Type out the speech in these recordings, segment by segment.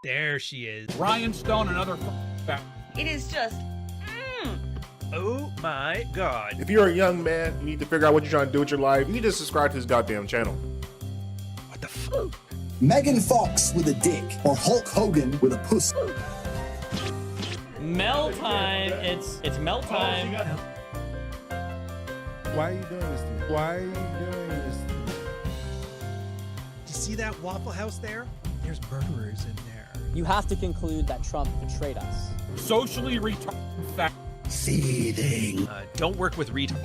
There she is. Ryan Stone, another It is just, oh my God. If you're a young man, you need to figure out what you're trying to do with your life, you need to subscribe to this goddamn channel. What the fuck? Megan Fox with a dick, or Hulk Hogan with a pussy. Mel time. It's Mel time. Why are you doing this to me? Why are you doing this to me? You see that Waffle House there? There's murderers in there. You have to conclude that Trump betrayed us. Socially retarded fact. Seething. Don't work with retard.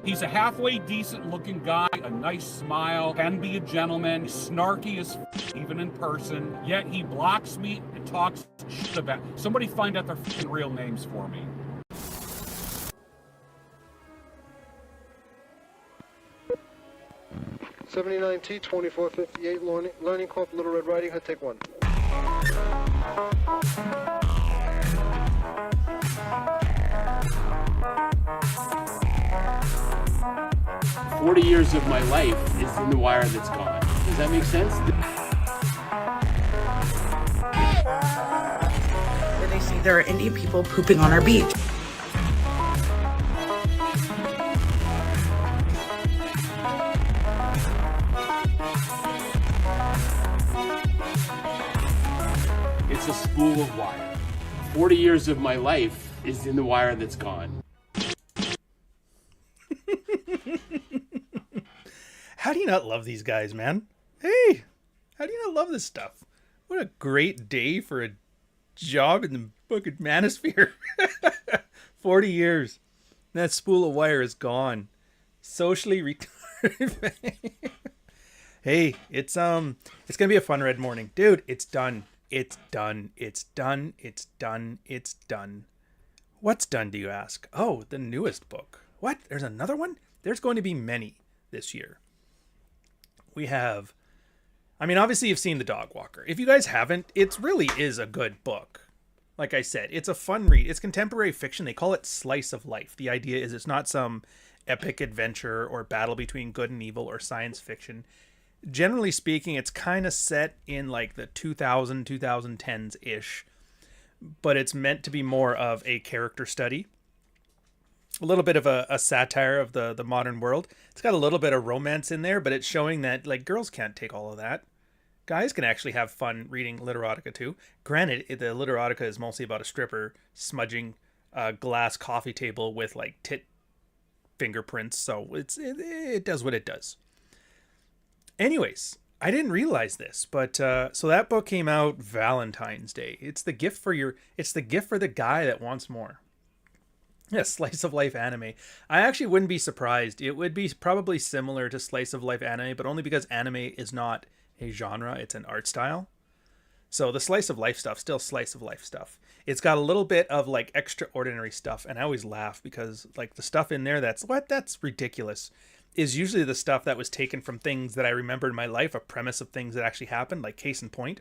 He's a halfway decent looking guy, a nice smile, can be a gentleman, snarky as even in person, yet he blocks me and talks shit about. Somebody find out their fucking real names for me. '79T 2458 Learning Corp Little Red Riding Hood, take one. 40 years of my life is in the wire that's gone. Does that make sense? where they say there are Indian people pooping on our beach. It's a spool of wire. 40 years of my life is in the wire that's gone. How do you not love these guys, man? Hey, how do you not love this stuff? What a great day for a job in the fucking manosphere. 40 years. That spool of wire is gone. Socially retarded. Hey, it's gonna be a fun red morning. Dude, it's done. It's done. It's done. It's done. It's done. What's done, do you ask? Oh, the newest book. What? There's another one? There's going to be many this year. We have, I mean, obviously you've seen The Dog Walker. If you guys haven't, it really is a good book. Like I said, it's a fun read. It's contemporary fiction. They call it slice of life. The idea is it's not some epic adventure or battle between good and evil or science fiction. Generally speaking, it's kind of set in like the 2010s-ish, but it's meant to be more of a character study. A little bit of a satire of the modern world. It's got a little bit of romance in there, but it's showing that like girls can't take all of that. Guys can actually have fun reading literotica too. Granted, the literotica is mostly about a stripper smudging a glass coffee table with like tit fingerprints, so it does what it does. Anyways, I didn't realize this, but so that book came out Valentine's Day. It's the gift for the guy that wants more. Yeah, slice of life anime. I actually wouldn't be surprised. It would be probably similar to slice of life anime, but only because anime is not a genre, it's an art style. So the slice of life stuff, still slice of life stuff. It's got a little bit of like extraordinary stuff, and I always laugh because like the stuff in there that's ridiculous is usually the stuff that was taken from things that I remember in my life, a premise of things that actually happened. Like case in point,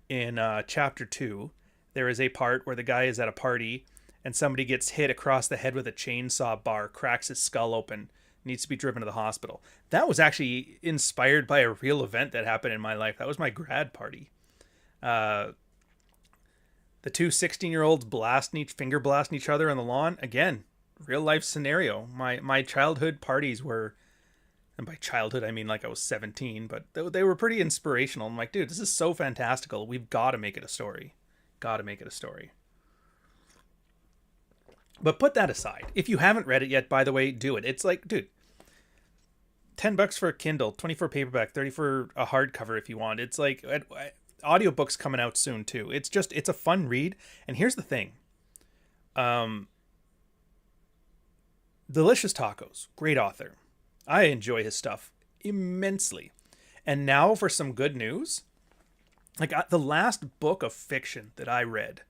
in chapter 2, there is a part where the guy is at a party and somebody gets hit across the head with a chainsaw bar, cracks his skull open, needs to be driven to the hospital. That was actually inspired by a real event that happened in my life. That was my grad party. The two 16-year-olds finger blasting each other on the lawn. Again, real life scenario. My childhood parties were, and by childhood I mean like I was 17, but they were pretty inspirational. I'm like, dude, this is so fantastical. We've got to make it a story. But put that aside. If you haven't read it yet, by the way, do it. It's like, dude, $10 for a Kindle, 20 for a paperback, 30 for a hardcover if you want. It's like audiobooks coming out soon too. It's a fun read. And here's the thing. Delicious Tacos, great author. I enjoy his stuff immensely. And now for some good news. Like the last book of fiction that I read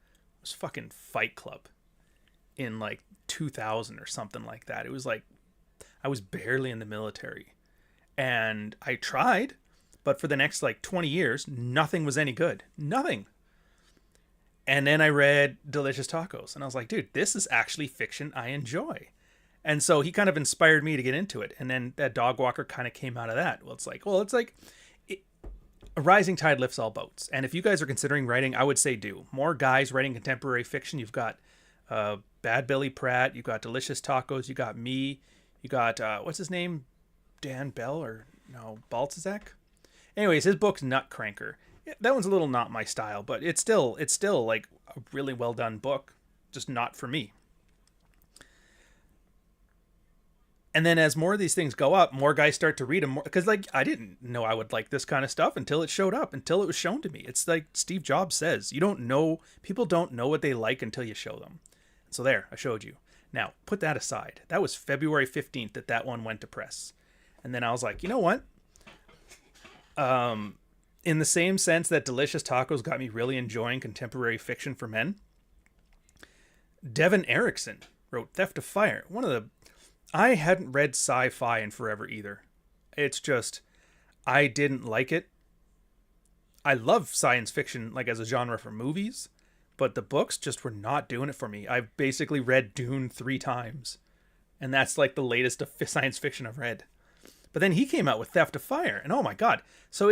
was fucking Fight Club in like 2000 or something like that. It was like I was barely in the military and I tried, but for the next like 20 years nothing was any good. Nothing. And then I read Delicious Tacos and I was like, dude, this is actually fiction I enjoy. And so he kind of inspired me to get into it. And then that Dog Walker kind of came out of that. Well, it's like a rising tide lifts all boats. And if you guys are considering writing, I would say do. More guys writing contemporary fiction. You've got Bad Billy Pratt. You've got Delicious Tacos. You got me. You got, what's his name? Dan Bell or no, Baltazak? Anyways, his book's Nutcranker. That one's a little not my style, but it's still like a really well done book, just not for me. And then as more of these things go up, more guys start to read them more, because like I didn't know I would like this kind of stuff until it showed up, until it was shown to me. It's like Steve Jobs says, people don't know what they like until you show them. So there, I showed you. Now, put that aside. That was February 15th that one went to press. And then I was like, you know what? In the same sense that Delicious Tacos got me really enjoying contemporary fiction for men, Devin Erickson wrote Theft of Fire. I hadn't read sci-fi in forever either. It's just, I didn't like it. I love science fiction like as a genre for movies, but the books just were not doing it for me. I've basically read Dune 3 times, and that's like the latest of science fiction I've read. But then he came out with Theft of Fire, and oh my god. So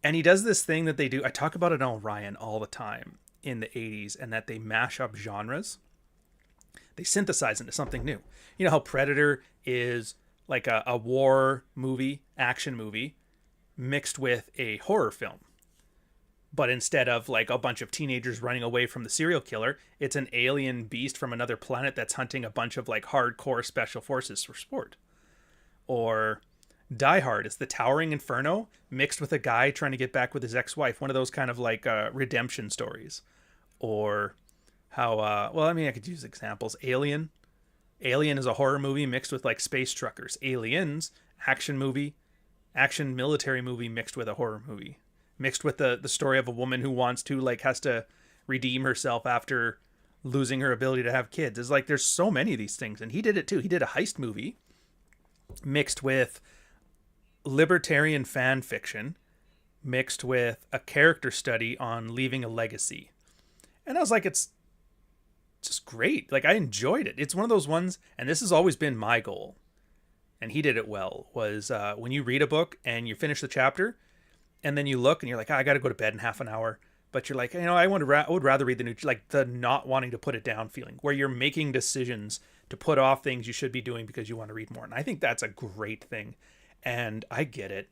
and he does this thing that they do. I talk about it on Ryan all the time in the 80s, and that they mash up genres. They synthesize into something new. You know how Predator is like a war movie, action movie, mixed with a horror film. But instead of like a bunch of teenagers running away from the serial killer, it's an alien beast from another planet that's hunting a bunch of like hardcore special forces for sport. Or Die Hard is the towering inferno mixed with a guy trying to get back with his ex-wife. One of those kind of like redemption stories. Or how, I could use examples. Alien is a horror movie mixed with like space truckers. Aliens, action military movie mixed with a horror movie. Mixed with the story of a woman who has to redeem herself after losing her ability to have kids. It's like there's so many of these things. And he did it too. He did a heist movie mixed with libertarian fan fiction, mixed with a character study on leaving a legacy. And I was like, it's just great. Like, I enjoyed it. It's one of those ones, and this has always been my goal, and he did it well, was when you read a book and you finish the chapter, and then you look and you're like, I got to go to bed in half an hour. But you're like, I would rather read the not wanting to put it down feeling, where you're making decisions to put off things you should be doing because you want to read more. And I think that's a great thing. And I get it.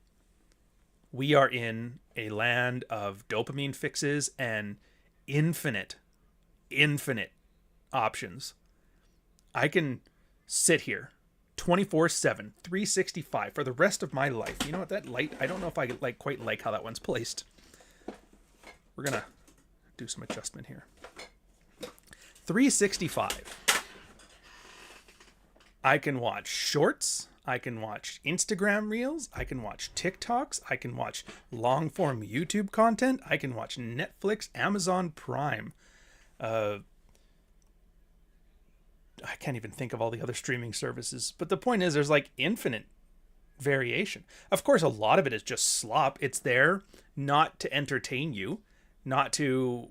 We are in a land of dopamine fixes and infinite options. I can sit here 24/7, 365 for the rest of my life. You know what, that light, I don't know if I quite like how that one's placed. We're gonna do some adjustment here. 365. I can watch shorts. I can watch Instagram reels. I can watch TikToks. I can watch long form YouTube content. I can watch Netflix, Amazon Prime. I can't even think of all the other streaming services. But the point is, there's like infinite variation. Of course, a lot of it is just slop. It's there not to entertain you, not to,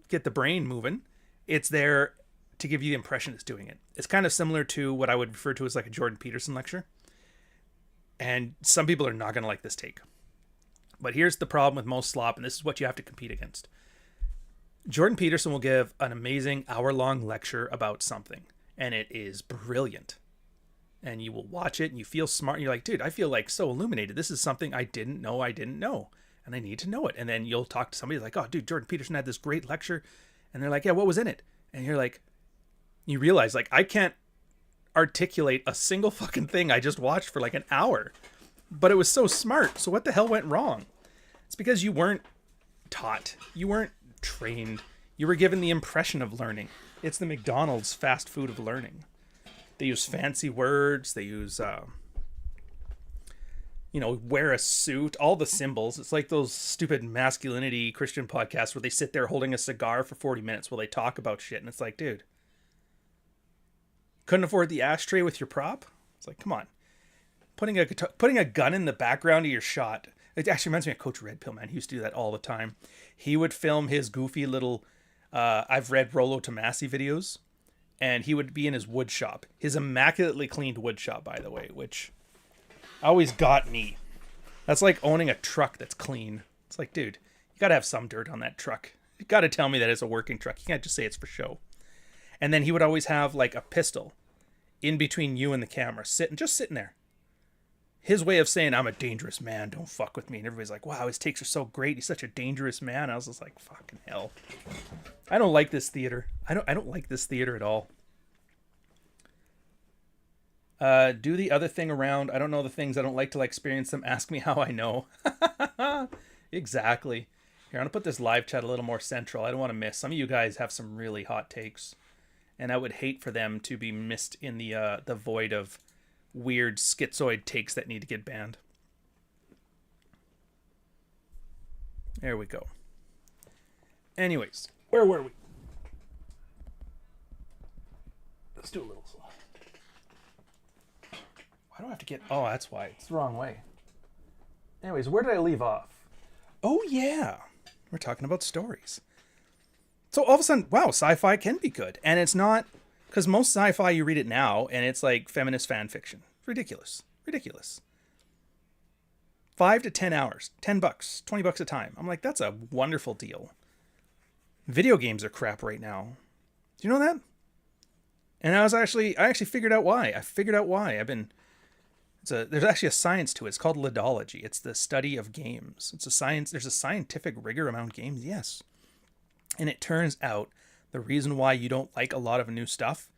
get the brain moving. It's there to give you the impression it's doing it. It's kind of similar to what I would refer to as like a Jordan Peterson lecture. And some people are not going to like this take. But here's the problem with most slop, and this is what you have to compete against. Jordan Peterson will give an amazing hour-long lecture about something, and it is brilliant. And you will watch it, and you feel smart, and you're like, dude, I feel like so illuminated. This is something I didn't know, and I need to know it. And then you'll talk to somebody like, oh, dude, Jordan Peterson had this great lecture. And they're like, yeah, what was in it? And you're like, you realize, like, I can't articulate a single fucking thing I just watched for like an hour. But it was so smart. So what the hell went wrong? It's because you weren't taught. You weren't trained. You were given the impression of learning. It's the McDonald's fast food of learning. They use fancy words. They use, wear a suit, all the symbols. It's like those stupid masculinity Christian podcasts where they sit there holding a cigar for 40 minutes while they talk about shit. And it's like, dude, couldn't afford the ashtray with your prop? It's like, come on. Putting a gun in the background of your shot. It actually reminds me of Coach Red Pill, man. He used to do that all the time. He would film his goofy little, I've read Rollo Tomasi videos, and he would be in his wood shop. His immaculately cleaned wood shop, by the way, which always got me. That's like owning a truck that's clean. It's like, dude, you got to have some dirt on that truck. You got to tell me that it's a working truck. You can't just say it's for show. And then he would always have like a pistol in between you and the camera, just sitting there. His way of saying, I'm a dangerous man, don't fuck with me. And everybody's like, wow, his takes are so great. He's such a dangerous man. I was just like, fucking hell. I don't like this theater. I don't like this theater at all. Do the other thing around. I don't know the things. I don't like till I experience them. Ask me how I know. Exactly. Here, I'm going to put this live chat a little more central. I don't want to miss. Some of you guys have some really hot takes. And I would hate for them to be missed in the void of weird schizoid takes that need to get banned. There we go. Anyways, where were we? Let's do a little slow. Why do I have to get... Oh, that's why. It's the wrong way. Anyways, where did I leave off? Oh, yeah. We're talking about stories. So all of a sudden, wow, sci-fi can be good. And it's not... Because most sci-fi, you read it now, and it's like feminist fan fiction. Ridiculous. Ridiculous. 5 to 10 hours. $10, $20 a time. I'm like, that's a wonderful deal. Video games are crap right now. Do you know that? And I actually figured out why. There's actually a science to it. It's called ludology. It's the study of games. It's a science. There's a scientific rigor around games. Yes. And it turns out the reason why you don't like a lot of new stuff,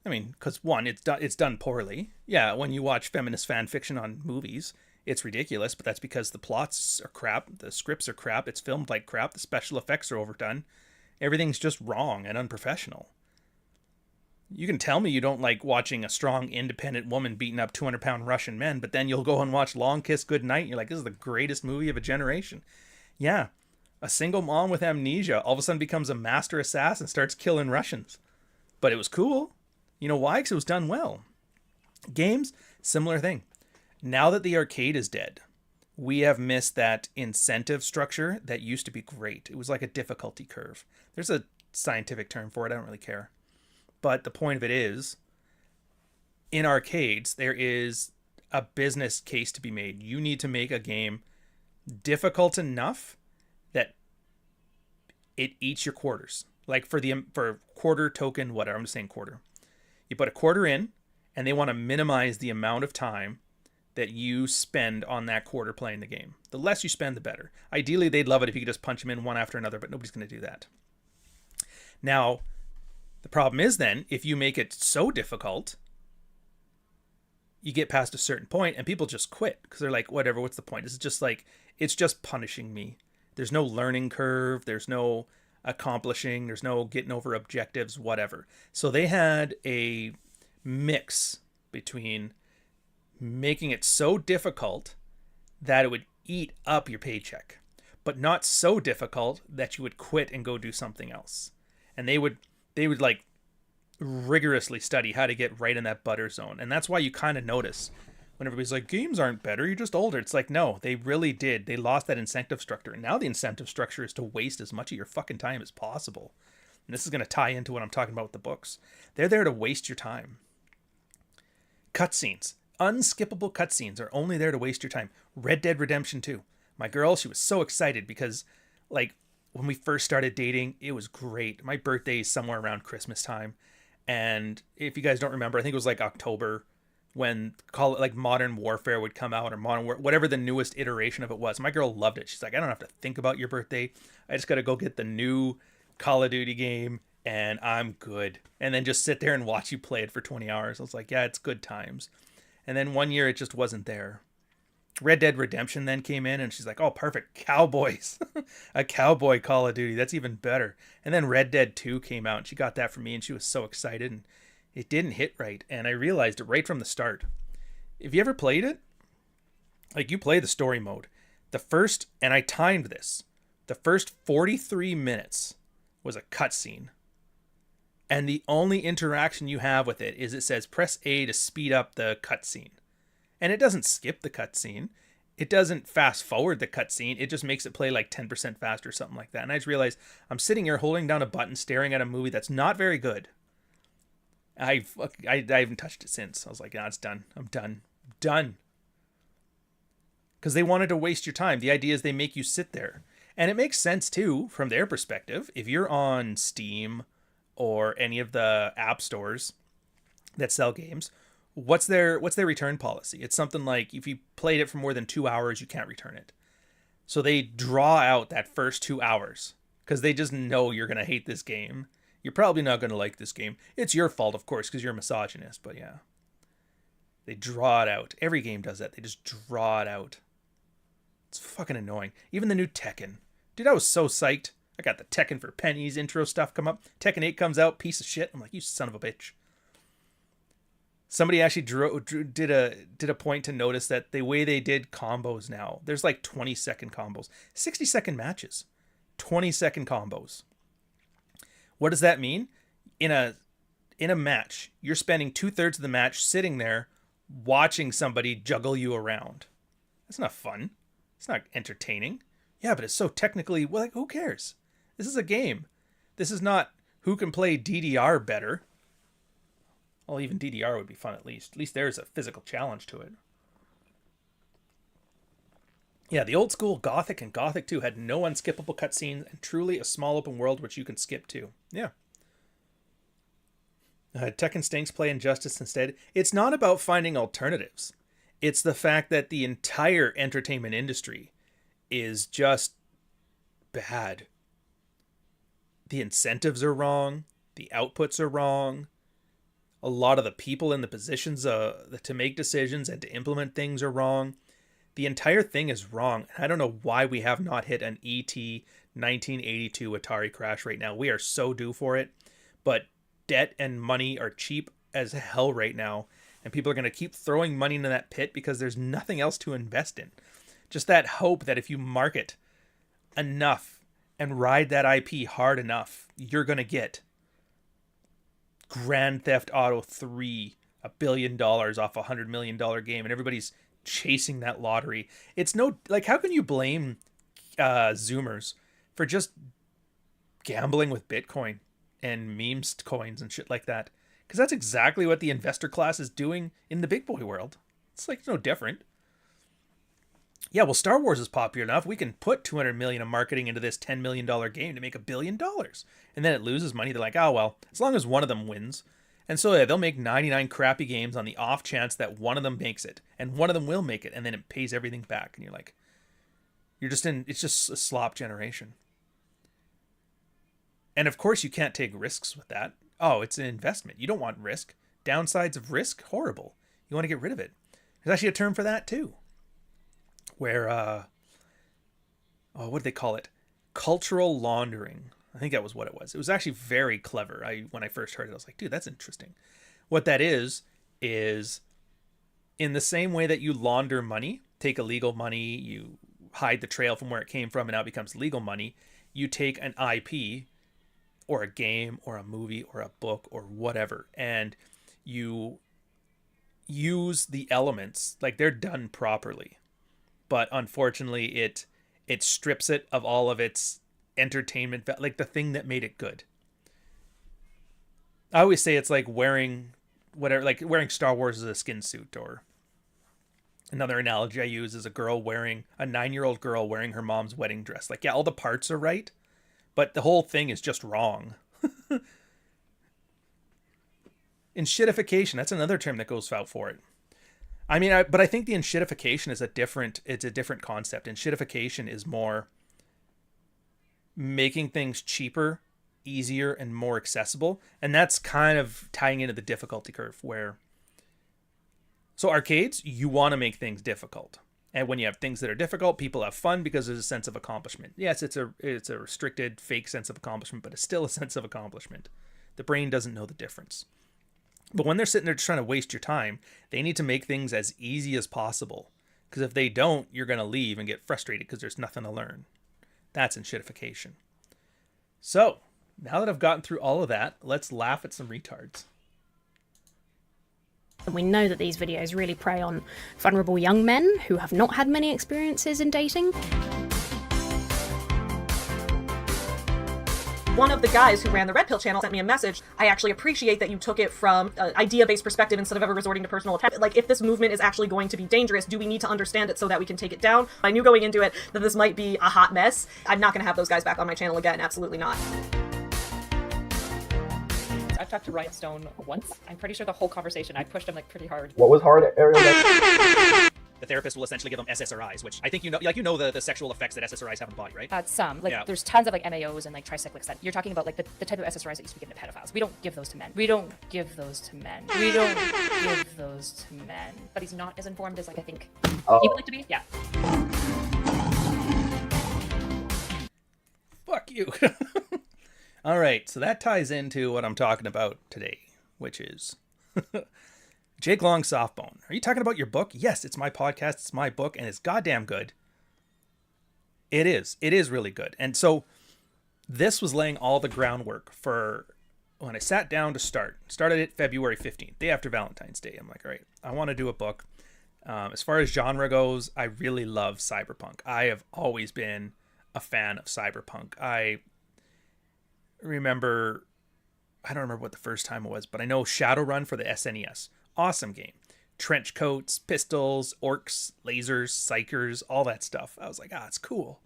I mean, because one, it's done poorly. Yeah, when you watch feminist fan fiction on movies, it's ridiculous, but that's because the plots are crap, the scripts are crap, it's filmed like crap, the special effects are overdone. Everything's just wrong and unprofessional. You can tell me you don't like watching a strong, independent woman beating up 200-pound Russian men, but then you'll go and watch Long Kiss Goodnight, and you're like, this is the greatest movie of a generation. Yeah. A single mom with amnesia all of a sudden becomes a master assassin and starts killing Russians. But it was cool. You know why? Because it was done well. Games, similar thing. Now that the arcade is dead, we have missed that incentive structure that used to be great. It was like a difficulty curve. There's a scientific term for it. I don't really care. But the point of it is, in arcades, there is a business case to be made. You need to make a game difficult enough that it eats your quarters. Like for quarter token, whatever, I'm just saying quarter. You put a quarter in, and they want to minimize the amount of time that you spend on that quarter playing the game. The less you spend, the better. Ideally, they'd love it if you could just punch them in one after another, but nobody's going to do that. Now, the problem is then, if you make it so difficult, you get past a certain point and people just quit because they're like, whatever, what's the point? It's just punishing me. There's no learning curve. There's no accomplishing. There's no getting over objectives, whatever. So they had a mix between making it so difficult that it would eat up your paycheck, but not so difficult that you would quit and go do something else. And they would like rigorously study how to get right in that butter zone. And that's why you kind of notice when everybody's like, games aren't better, you're just older. It's like, no, they really did. They lost that incentive structure. And now the incentive structure is to waste as much of your fucking time as possible. And this is going to tie into what I'm talking about with the books. They're there to waste your time. Cutscenes. Unskippable cutscenes are only there to waste your time. Red Dead Redemption 2. My girl, she was so excited because, like, when we first started dating, it was great. My birthday is somewhere around Christmas time. And if you guys don't remember, I think it was like October when call it like Modern Warfare would come out, or whatever the newest iteration of it was. My girl loved it. She's like, I don't have to think about your birthday. I just got to go get the new Call of Duty game and I'm good. And then just sit there and watch you play it for 20 hours. I was like, yeah, it's good times. And then one year it just wasn't there. Red Dead Redemption then came in and she's like, oh, perfect. Cowboys. A cowboy Call of Duty. That's even better. And then Red Dead 2 came out and she got that for me and she was so excited and it didn't hit right. And I realized it right from the start. If you ever played it, like you play the story mode, and I timed this, the first 43 minutes was a cutscene. And the only interaction you have with it is it says press A to speed up the cutscene. And it doesn't skip the cutscene. It doesn't fast forward the cutscene. It just makes it play like 10% faster or something like that. And I just realized I'm sitting here holding down a button, staring at a movie that's not very good. I haven't touched it since. I was like, nah, it's done. I'm done. because they wanted to waste your time. The idea is they make you sit there. And it makes sense too, from their perspective. If you're on Steam or any of the app stores that sell games, what's their return policy? It's something like if you played it for more than 2 hours, you can't return it. So they draw out that first 2 hours because they just know you're going to hate this game. You're probably not going to like this game. It's your fault, of course, because you're a misogynist, but yeah. They draw it out. Every game does that. They just draw it out. It's fucking annoying. Even the new Tekken. Dude, I was so psyched. I got the Tekken for Pennies intro stuff come up. Tekken 8 comes out, piece of shit. I'm like, you son of a bitch. Somebody actually did a point to notice that the way they did combos now, there's like 20-second combos, 60-second matches, 20-second combos. What does that mean? In a match, you're spending 2/3 of the match sitting there watching somebody juggle you around. That's not fun. It's not entertaining. Yeah, but it's so technically, well, like, who cares? This is a game. This is not who can play DDR better. Well, even DDR would be fun at least. At least there's a physical challenge to it. Yeah, the old school Gothic and Gothic 2 had no unskippable cutscenes and truly a small open world which you can skip to. Yeah. Tekken stinks, play Injustice instead. It's not about finding alternatives. It's the fact that the entire entertainment industry is just bad. The incentives are wrong. The outputs are wrong. A lot of the people in the positions to make decisions and to implement things are wrong. The entire thing is wrong. I don't know why we have not hit an ET 1982 Atari crash right now. We are so due for it. But debt and money are cheap as hell right now. And people are going to keep throwing money into that pit because there's nothing else to invest in. Just that hope that if you market enough and ride that IP hard enough, you're going to get Grand Theft Auto 3, $1 billion off a $100 million game, and everybody's chasing that lottery. It's no, like, how can you blame Zoomers for just gambling with Bitcoin and memes coins and shit like that? Because that's exactly what the investor class is doing in the big boy world. It's like no different. Yeah, well, Star Wars is popular enough. We can put $200 million of marketing into this $10 million game to make $1 billion. And then it loses money. They're like, oh, well, as long as one of them wins. And so yeah, they'll make 99 crappy games on the off chance that one of them makes it. And one of them will make it. And then it pays everything back. And you're like, it's just a slop generation. And of course you can't take risks with that. Oh, it's an investment. You don't want risk. Downsides of risk, horrible. You want to get rid of it. There's actually a term for that too. Where, what did they call it? Cultural laundering. I think that was what it was. It was actually very clever. When I first heard it, I was like, dude, that's interesting. What that is in the same way that you launder money, take illegal money, you hide the trail from where it came from, and now it becomes legal money, you take an IP or a game or a movie or a book or whatever, and you use the elements, like they're done properly. But unfortunately, it strips it of all of its entertainment, like the thing that made it good. I always say it's like wearing Star Wars as a skin suit, or another analogy I use is a 9-year-old girl wearing her mom's wedding dress. Like, yeah, all the parts are right, but the whole thing is just wrong. Enshittification, that's another term that goes out for it. I mean, but I think the enshittification is a different concept. Enshittification is more making things cheaper, easier, and more accessible. And that's kind of tying into the difficulty curve so arcades, you want to make things difficult. And when you have things that are difficult, people have fun because there's a sense of accomplishment. Yes, it's a restricted, fake sense of accomplishment, but it's still a sense of accomplishment. The brain doesn't know the difference. But when they're sitting there just trying to waste your time, they need to make things as easy as possible. Because if they don't, you're going to leave and get frustrated because there's nothing to learn. That's enshittification. So, now that I've gotten through all of that, let's laugh at some retards. We know that these videos really prey on vulnerable young men who have not had many experiences in dating. One of the guys who ran the Red Pill channel sent me a message. I actually appreciate that you took it from an idea-based perspective instead of ever resorting to personal attack. Like, if this movement is actually going to be dangerous, do we need to understand it so that we can take it down? I knew going into it that this might be a hot mess. I'm not going to have those guys back on my channel again. Absolutely not. I've talked to Ryan Stone once. I'm pretty sure the whole conversation I pushed him like pretty hard. What was hard, Ariel? The therapist will essentially give them SSRIs, which I think the sexual effects that SSRIs have on the body, right? Some. Like, there's tons of like MAOs and like tricyclics that you're talking about, like the type of SSRIs that used to be given to pedophiles. We don't give those to men. We don't give those to men. We don't give those to men. But he's not as informed as like I think he would like to be. Yeah. Fuck you. All right, so that ties into what I'm talking about today, which is Jake Long Softbone. Are you talking about your book? Yes, it's my podcast, it's my book, and it's goddamn good. It is. It is really good. And so this was laying all the groundwork for when I sat down to started it February 15th, day after Valentine's Day. I'm like, all right, I want to do a book. As far as genre goes, I really love Cyberpunk. I have always been a fan of Cyberpunk. I don't remember what the first time it was, but I know Shadowrun for the SNES. Awesome game. Trench coats, pistols, orcs, lasers, psychers, all that stuff. I was like, it's cool.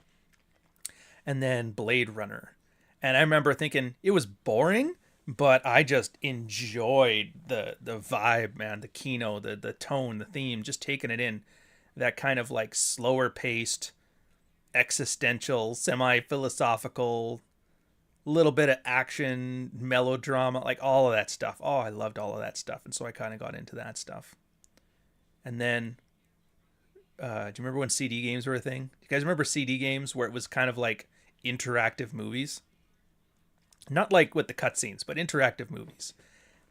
And then Blade Runner. And I remember thinking it was boring, but I just enjoyed the vibe, man, the kino, the tone, the theme, just taking it in. That kind of like slower paced, existential, semi-philosophical, little bit of action, melodrama, like all of that stuff. Oh, I loved all of that stuff. And so I kind of got into that stuff. And then, do you remember when CD games were a thing? Do you guys remember CD games where it was kind of like interactive movies? Not like with the cutscenes, but interactive movies.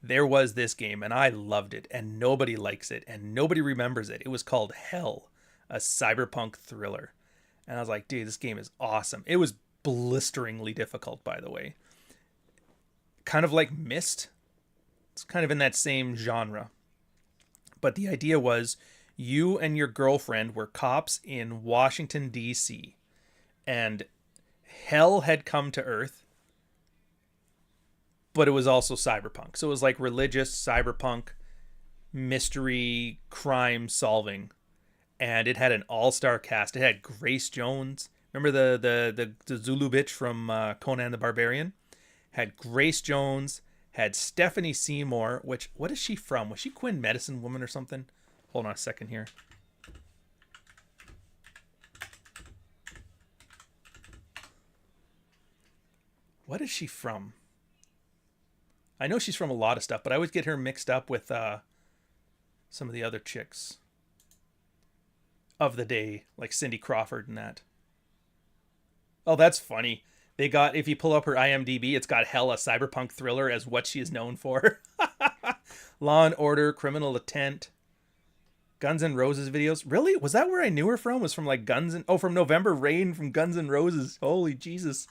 There was this game and I loved it and nobody likes it and nobody remembers it. It was called Hell, a cyberpunk thriller. And I was like, dude, this game is awesome. It was blisteringly difficult, by the way. Kind of like Myst. It's kind of in that same genre. But the idea was you and your girlfriend were cops in Washington, D.C. And hell had come to Earth. But it was also cyberpunk. So it was like religious cyberpunk mystery crime solving. And it had an all-star cast. It had Grace Jones. Remember the Zulu bitch from Conan the Barbarian? Had Grace Jones, had Stephanie Seymour, which, what is she from? Was she Quinn Medicine Woman or something? Hold on a second here. What is she from? I know she's from a lot of stuff, but I always get her mixed up with some of the other chicks of the day, like Cindy Crawford and that. Oh, that's funny. They got, if you pull up her IMDb, it's got Hell, a cyberpunk thriller as what she is known for. Law and Order, Criminal Intent, Guns N' Roses videos. Really? Was that where I knew her from? Was from like from November Rain from Guns N' Roses. Holy Jesus.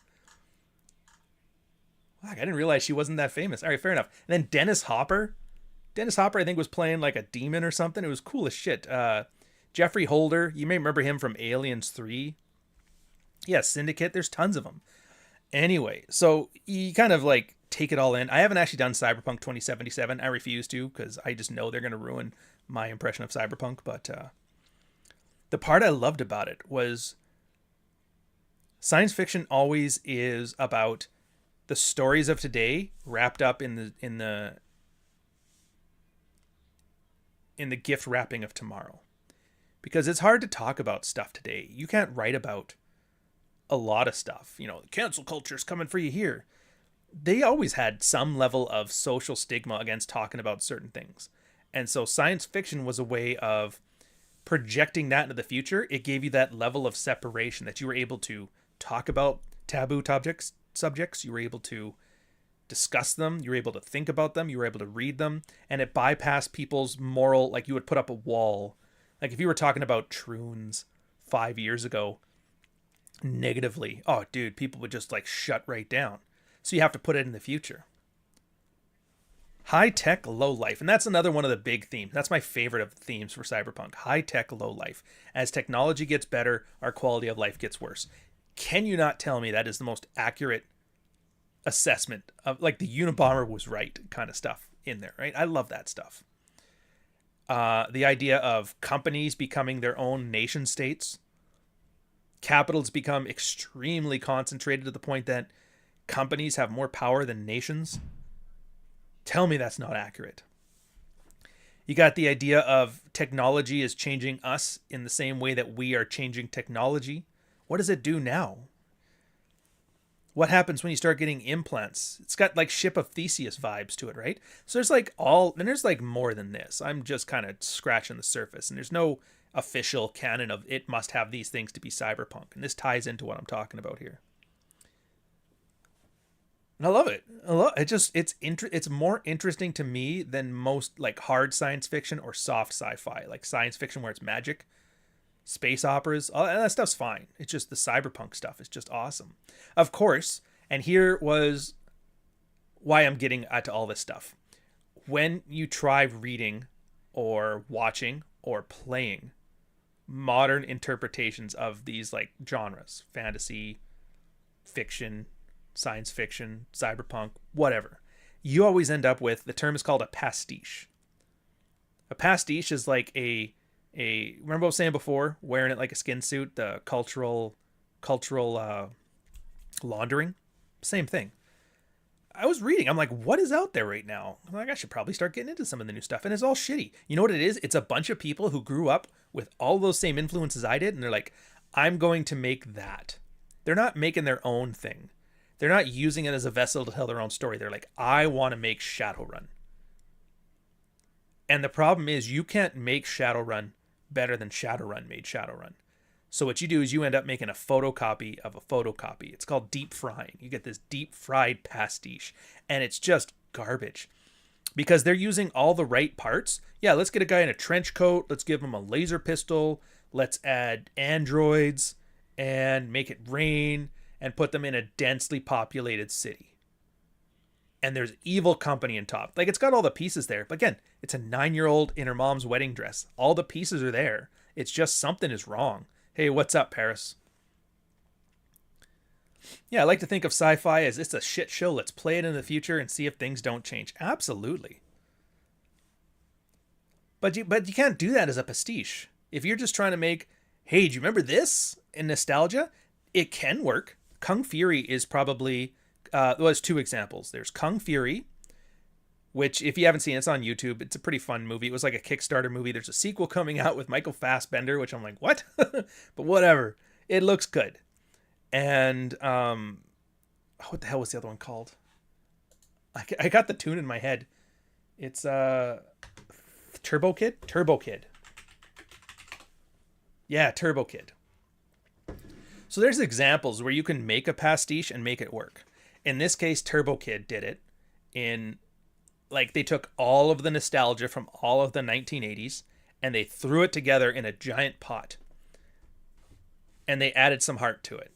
Fuck, I didn't realize she wasn't that famous. All right, fair enough. And then Dennis Hopper. Dennis Hopper, I think, was playing like a demon or something. It was cool as shit. Jeffrey Holder. You may remember him from Aliens 3. Yeah, Syndicate. There's tons of them. Anyway, so you kind of like take it all in. I haven't actually done Cyberpunk 2077. I refuse to because I just know they're going to ruin my impression of Cyberpunk. But the part I loved about it was science fiction always is about the stories of today wrapped up in the gift wrapping of tomorrow. Because it's hard to talk about stuff today. You can't write about a lot of stuff. You know, cancel culture is coming for you here. They always had some level of social stigma against talking about certain things. And so science fiction was a way of projecting that into the future. It gave you that level of separation that you were able to talk about taboo subjects. You were able to discuss them. You were able to think about them. You were able to read them. And it bypassed people's moral, like you would put up a wall. Like if you were talking about troons 5 years ago, negatively, oh dude, people would just like shut right down. So you have to put it in the future. High tech, low life. And that's another one of the big themes. That's my favorite of the themes for Cyberpunk. High tech, low life. As technology gets better, our quality of life gets worse. Can you not tell me that is the most accurate assessment of like the Unabomber was right kind of stuff in there, right? I love that stuff. The idea of companies becoming their own nation states. Capitals become extremely concentrated to the point that companies have more power than nations. Tell me that's not accurate. You got the idea of technology is changing us in the same way that we are changing technology. What does it do now? What happens when you start getting implants? It's got like Ship of Theseus vibes to it, right? So there's like there's like more than this. I'm just kind of scratching the surface, and there's no official canon of it must have these things to be cyberpunk. And this ties into what I'm talking about here. And I love it. It's more interesting to me than most like hard science fiction or soft sci-fi, like science fiction where it's magic, space operas, all that stuff's fine. It's just the cyberpunk stuff is just awesome. Of course, and here was why I'm getting at all this stuff. When you try reading or watching or playing modern interpretations of these like genres, fantasy, fiction, science fiction, cyberpunk, whatever, you always end up with, the term is called a pastiche. A pastiche is like a remember what I was saying before, wearing it like a skin suit, the cultural laundering, same thing. I was reading, I'm like, what is out there right now? I'm like, I should probably start getting into some of the new stuff, and it's all shitty. You know what it is? It's a bunch of people who grew up with all those same influences I did, and they're like, I'm going to make that. They're not making their own thing. They're not using it as a vessel to tell their own story. They're like, I want to make Shadowrun. And the problem is you can't make Shadowrun better than Shadowrun made Shadowrun. So what you do is you end up making a photocopy of a photocopy. It's called deep frying. You get this deep fried pastiche, and it's just garbage because they're using all the right parts. Yeah, let's get a guy in a trench coat. Let's give him a laser pistol. Let's add androids and make it rain and put them in a densely populated city. And there's evil company in top. Like, it's got all the pieces there. But again, it's a 9-year-old in her mom's wedding dress. All the pieces are there. It's just something is wrong. Hey, what's up, Paris? Yeah, I like to think of sci-fi as it's a shit show. Let's play it in the future and see if things don't change. Absolutely. But you can't do that as a pastiche. If you're just trying to make, hey, do you remember this in nostalgia? It can work. Kung Fury is probably, there's 2 examples. There's Kung Fury, which if you haven't seen it, it's on YouTube. It's a pretty fun movie. It was like a Kickstarter movie. There's a sequel coming out with Michael Fassbender, which I'm like, what? But whatever. It looks good. And what the hell was the other one called? I got the tune in my head. It's Turbo Kid? Turbo Kid. Yeah, Turbo Kid. So there's examples where you can make a pastiche and make it work. In this case, Turbo Kid did it in, like, they took all of the nostalgia from all of the 1980s and they threw it together in a giant pot. And they added some heart to it.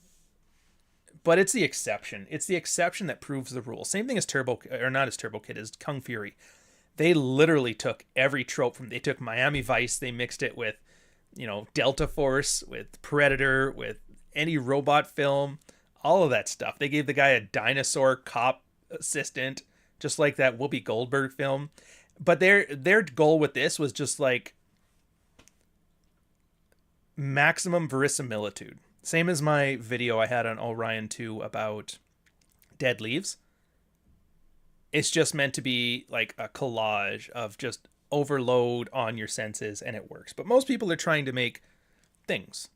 But it's the exception. It's the exception that proves the rule. Same thing as Turbo Kid, as Kung Fury. They literally took every trope they took Miami Vice, they mixed it with, Delta Force, with Predator, with any robot film, all of that stuff. They gave the guy a dinosaur cop assistant, just like that Whoopi Goldberg film. But their goal with this was just like maximum verisimilitude. Same as my video I had on Orion 2 about Dead Leaves. It's just meant to be like a collage of just overload on your senses, and it works. But most people are trying to make things.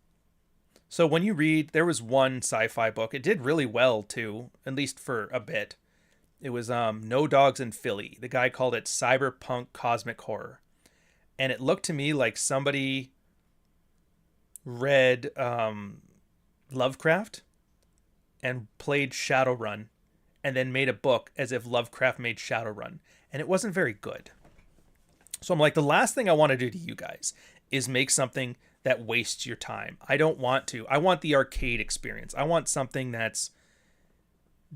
So when you read, there was one sci-fi book. It did really well too, at least for a bit. It was No Dogs in Philly. The guy called it Cyberpunk Cosmic Horror. And it looked to me like somebody read Lovecraft and played Shadowrun and then made a book as if Lovecraft made Shadowrun. And it wasn't very good. So I'm like, the last thing I want to do to you guys is make something that wastes your time. I want the arcade experience. I want something that's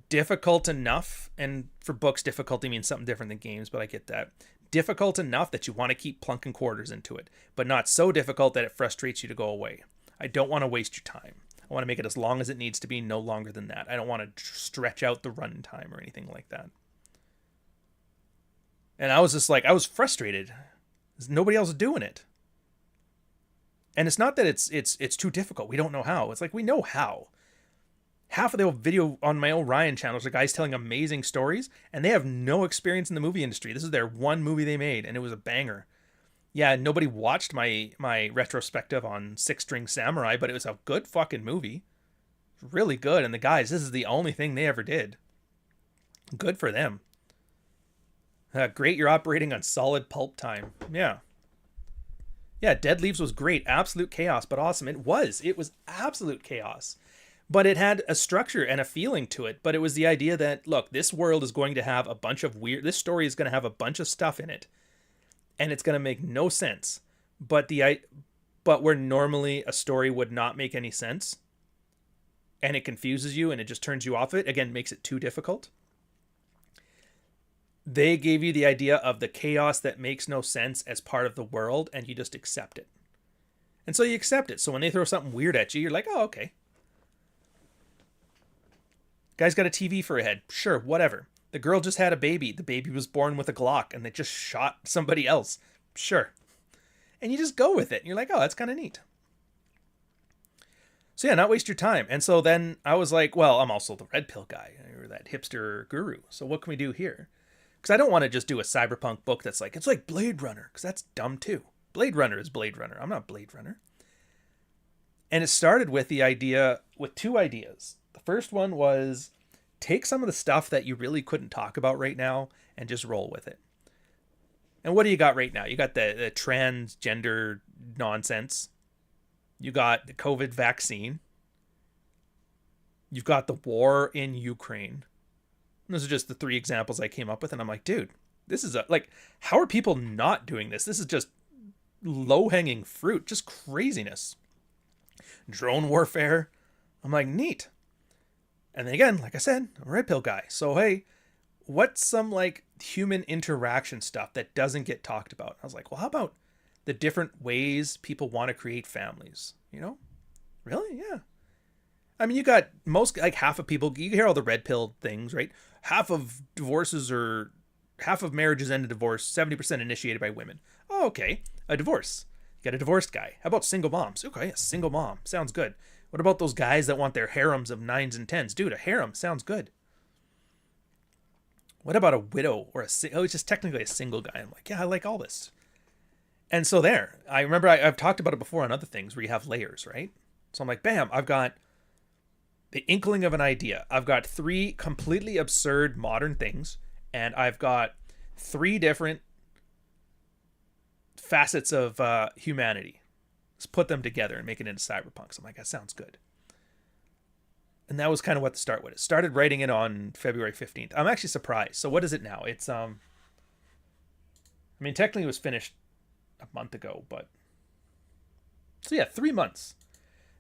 difficult enough, and for books, difficulty means something different than games, but I get that. Difficult enough that you want to keep plunking quarters into it, but not so difficult that it frustrates you to go away. I don't want to waste your time. I I want to make it as long as it needs to be, no longer than that. I don't want to stretch out the run time or anything like that. And I was just like, I was frustrated. There's nobody else doing it. And it's not that it's too difficult. We don't know how. It's like, we know how. Half of the video on my own Ryan channels are guys telling amazing stories, and they have no experience in the movie industry. This is their one movie they made, and it was a banger. Yeah, nobody watched my retrospective on Six String Samurai, but it was a good fucking movie. Really good. And the guys, this is the only thing they ever did. Good for them. Great, you're operating on solid pulp time. Yeah. Yeah, Dead Leaves was great. Absolute chaos, but awesome. It was absolute chaos. But it had a structure and a feeling to it. But it was the idea that, look, this world is going to have a bunch of this story is going to have a bunch of stuff in it. And it's going to make no sense. But where normally a story would not make any sense, and it confuses you and it just turns you off it, again, makes it too difficult. They gave you the idea of the chaos that makes no sense as part of the world, and you just accept it. And so you accept it. So when they throw something weird at you, you're like, oh, okay. Guy's got a TV for a head. Sure, whatever. The girl just had a baby. The baby was born with a Glock, and they just shot somebody else. Sure. And you just go with it. And you're like, oh, that's kind of neat. So yeah, not waste your time. And so then I was like, well, I'm also the red pill guy, or that hipster guru. So what can we do here? Because I don't want to just do a cyberpunk book that's like, it's like Blade Runner, because that's dumb too. Blade Runner is Blade Runner. I'm not Blade Runner. And it started with two ideas. The first one was, take some of the stuff that you really couldn't talk about right now and just roll with it. And what do you got right now? You got the transgender nonsense. You got the COVID vaccine. You've got the war in Ukraine. And those are just the three examples I came up with. And I'm like, dude, this is how are people not doing this? This is just low-hanging fruit, just craziness. Drone warfare. I'm like, neat. And then again, like I said, I'm a red pill guy. So, hey, what's some like human interaction stuff that doesn't get talked about? I was like, well, how about the different ways people want to create families? You know? Really? Yeah. I mean, you got like half of people, you hear all the red pill things, right? Half of marriages end in divorce, 70% initiated by women. Oh, okay. A divorce. You got a divorced guy. How about single moms? Okay, a single mom. Sounds good. What about those guys that want their harems of 9s and 10s? Dude, a harem sounds good. What about a widow or it's just technically a single guy? I'm like, yeah, I like all this. And so there, I remember I've talked about it before on other things where you have layers, right? So I'm like, bam, I've got the inkling of an idea. I've got 3 completely absurd modern things, and I've got 3 different facets of humanity. Let's put them together and make it into Cyberpunk. So I'm like, that sounds good. And that was kind of what the start was. It started writing it on February 15th. I'm actually surprised. So what is it now? It's I mean, technically it was finished a month ago, but so yeah, 3 months.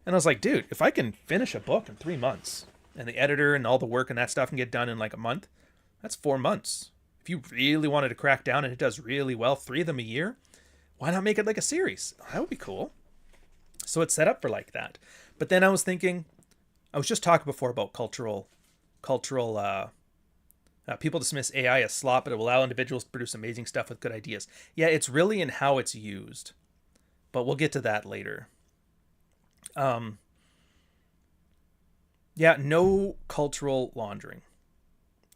And I was like, dude, if I can finish a book in 3 months and the editor and all the work and that stuff can get done in like a month, that's 4 months. If you really wanted to crack down and it does really well, 3 of them a year, why not make it like a series? That would be cool. So it's set up for like that. But then I was thinking, I was just talking before about cultural people dismiss AI as slop, but it will allow individuals to produce amazing stuff with good ideas. Yeah, it's really in how it's used, but we'll get to that later. Yeah, no cultural laundering.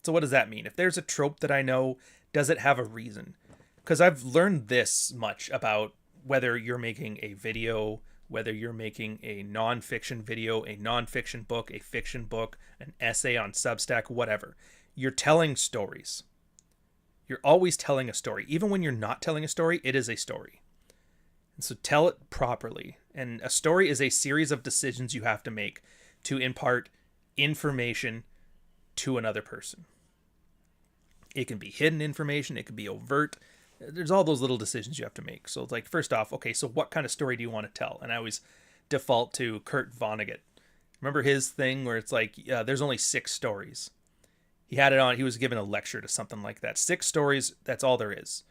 So what does that mean? If there's a trope that I know, does it have a reason? Because I've learned this much about whether you're making a video, whether you're making a non-fiction video, a non-fiction book, a fiction book, an essay on Substack, whatever. You're telling stories. You're always telling a story. Even when you're not telling a story, it is a story. And so tell it properly. And a story is a series of decisions you have to make to impart information to another person. It can be hidden information. It can be overt. There's all those little decisions you have to make. So it's like, first off, okay, so what kind of story do you want to tell? And I always default to Kurt Vonnegut. Remember his thing where it's like, there's only 6 stories. He had it on, he was giving a lecture to something like that. 6 stories, that's all there is.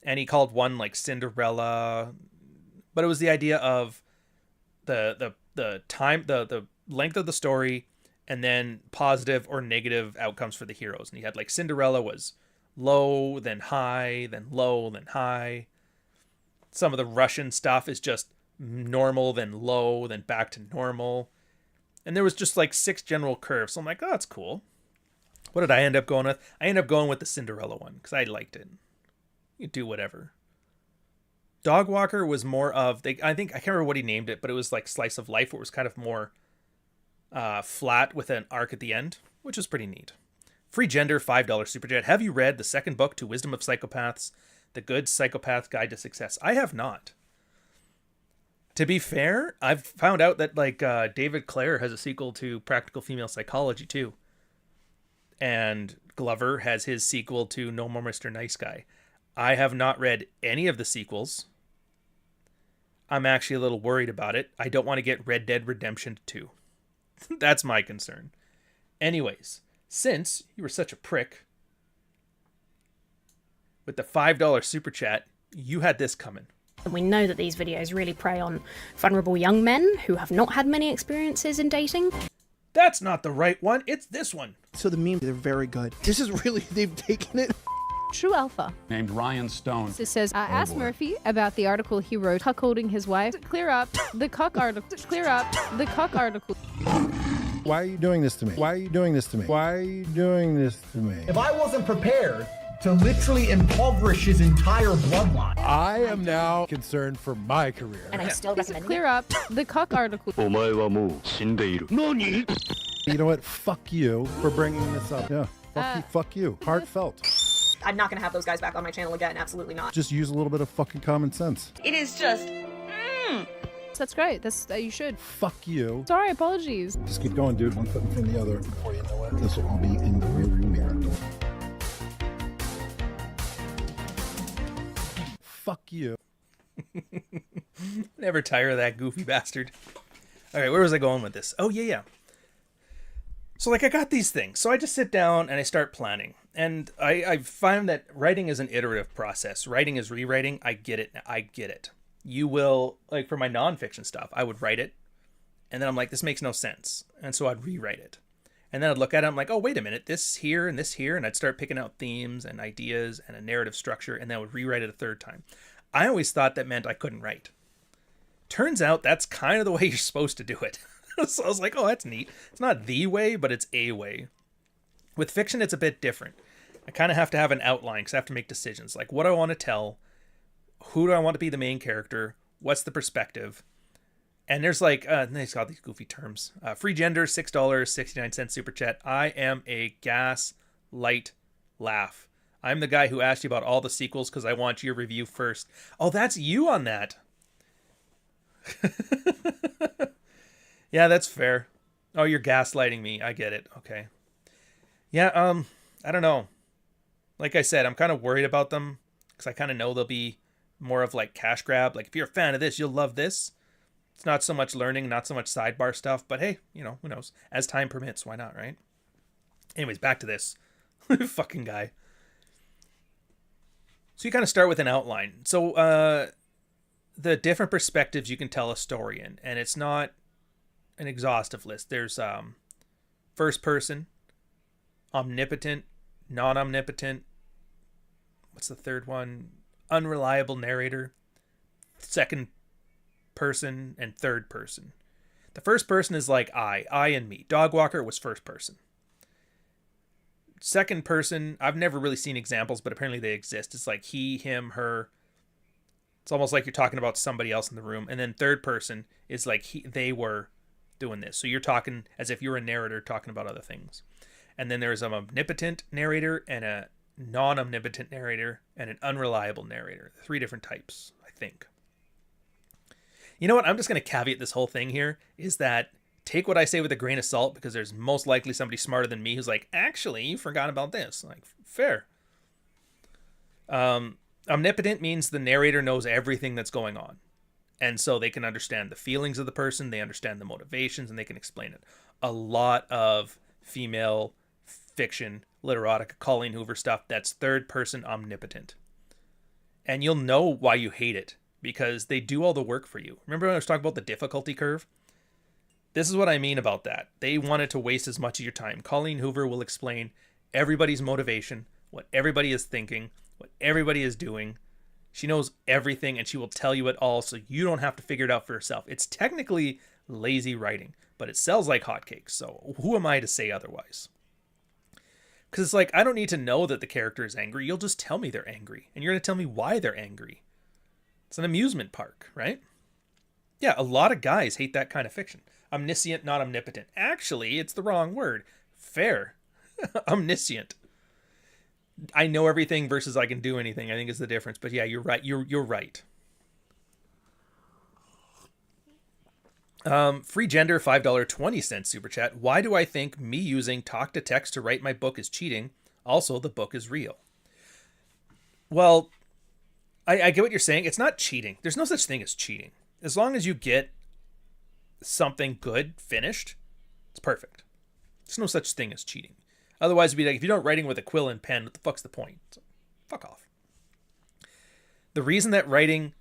And he called one like Cinderella, but it was the idea of the length of the story and then positive or negative outcomes for the heroes. And you had like Cinderella was low, then high, then low, then high. Some of the Russian stuff is just normal, then low, then back to normal. And there was just like 6 general curves. So I'm like, oh, that's cool. What did I end up going with? I ended up going with the Cinderella one because I liked it. You do whatever. Dog Walker was more of, I can't remember what he named it, but it was like slice of life, where it was kind of more flat with an arc at the end, which was pretty neat. Free Gender, $5 Super Chat. Have you read the second book to Wisdom of Psychopaths, The Good Psychopath Guide to Success? I have not. To be fair, I've found out that like David Clare has a sequel to Practical Female Psychology too. And Glover has his sequel to No More Mr. Nice Guy. I have not read any of the sequels. I'm actually a little worried about it. I don't want to get Red Dead Redemption 2. That's my concern. Anyways, since you were such a prick, with the $5 super chat, you had this coming. We know that these videos really prey on vulnerable young men who have not had many experiences in dating. That's not the right one. It's this one. So the memes, they're very good. This is really, they've taken it. True Alpha named Ryan Stone. It says, ask Murphy about the article he wrote, cuckolding his wife. Clear up the cuck article. Clear up the cuck article. Why are you doing this to me? Why are you doing this to me? Why are you doing this to me? If I wasn't prepared to literally impoverish his entire bloodline, I am now concerned for my career. And I still recommend Clear up the cuck article. You know what? Fuck you for bringing this up. Yeah. Fuck you. Heartfelt. I'm not going to have those guys back on my channel again. Absolutely not. Just use a little bit of fucking common sense. It is just, That's great. That's you should. Fuck you. Sorry, apologies. Just keep going, dude. One foot in front of the other. Before you know it, this will all be in the rearview mirror. Fuck you. Never tire of that goofy bastard. All right, where was I going with this? Oh, yeah. So, like, I got these things. So I just sit down and I start planning. And I find that writing is an iterative process. Writing is rewriting. I get it. You will, like, for my nonfiction stuff, I would write it. And then I'm like, this makes no sense. And so I'd rewrite it. And then I'd look at it, I'm like, oh, wait a minute, this here and this here. And I'd start picking out themes and ideas and a narrative structure. And then I would rewrite it a third time. I always thought that meant I couldn't write. Turns out that's kind of the way you're supposed to do it. So I was like, oh, that's neat. It's not the way, but it's a way. With fiction, it's a bit different. I kind of have to have an outline because I have to make decisions. Like, what do I want to tell? Who do I want to be the main character? What's the perspective? And there's like, he's got these goofy terms. Free Gender, $6.69 super chat. I am a gas light laugh. I'm the guy who asked you about all the sequels because I want your review first. Oh, that's you on that. Yeah, that's fair. Oh, you're gaslighting me. I get it. Okay. Yeah, I don't know. Like I said, I'm kind of worried about them because I kind of know they'll be more of like cash grab. Like, if you're a fan of this, you'll love this. It's not so much learning, not so much sidebar stuff, but hey, you know, who knows? As time permits, why not, right? Anyways, back to this. Fucking guy. So you kind of start with an outline. So the different perspectives you can tell a story in, and it's not an exhaustive list. There's first person, omnipotent, non-omnipotent. What's the third one? Unreliable narrator, second person, and third person. The first person is like I and me. Dogwalker was first person. Second person, I've never really seen examples, but apparently they exist. It's like he, him, her. It's almost like you're talking about somebody else in the room. And then third person is like they were doing this. So you're talking as if you're a narrator talking about other things. And then there's an omnipotent narrator and a non-omnipotent narrator and an unreliable narrator. 3 different types, I think. You know what? I'm just going to caveat this whole thing here is that take what I say with a grain of salt because there's most likely somebody smarter than me who's like, actually, you forgot about this. Like, fair. Omnipotent means the narrator knows everything that's going on. And so they can understand the feelings of the person, they understand the motivations, and they can explain it. A lot of female fiction, literotica, Colleen Hoover stuff, that's third person omnipotent. And you'll know why you hate it, because they do all the work for you. Remember when I was talking about the difficulty curve? This is what I mean about that. They wanted to waste as much of your time. Colleen Hoover will explain everybody's motivation, what everybody is thinking, what everybody is doing. She knows everything, and she will tell you it all, so you don't have to figure it out for yourself. It's technically lazy writing, but it sells like hotcakes, so who am I to say otherwise? Because it's like, I don't need to know that the character is angry. You'll just tell me they're angry, and you're going to tell me why they're angry. It's an amusement park, right? Yeah, a lot of guys hate that kind of fiction. Omniscient, not omnipotent. Actually, it's the wrong word. Fair. Omniscient. I know everything versus I can do anything, I think is the difference. But yeah, you're right. You're right. Free Gender, $5.20 super chat. Why do I think me using talk to text to write my book is cheating? Also, the book is real. Well, I get what you're saying. It's not cheating. There's no such thing as cheating. As long as you get something good finished, it's perfect. There's no such thing as cheating. Otherwise, it'd be like, if you're not writing with a quill and pen, what the fuck's the point? So, fuck off. The reason that writing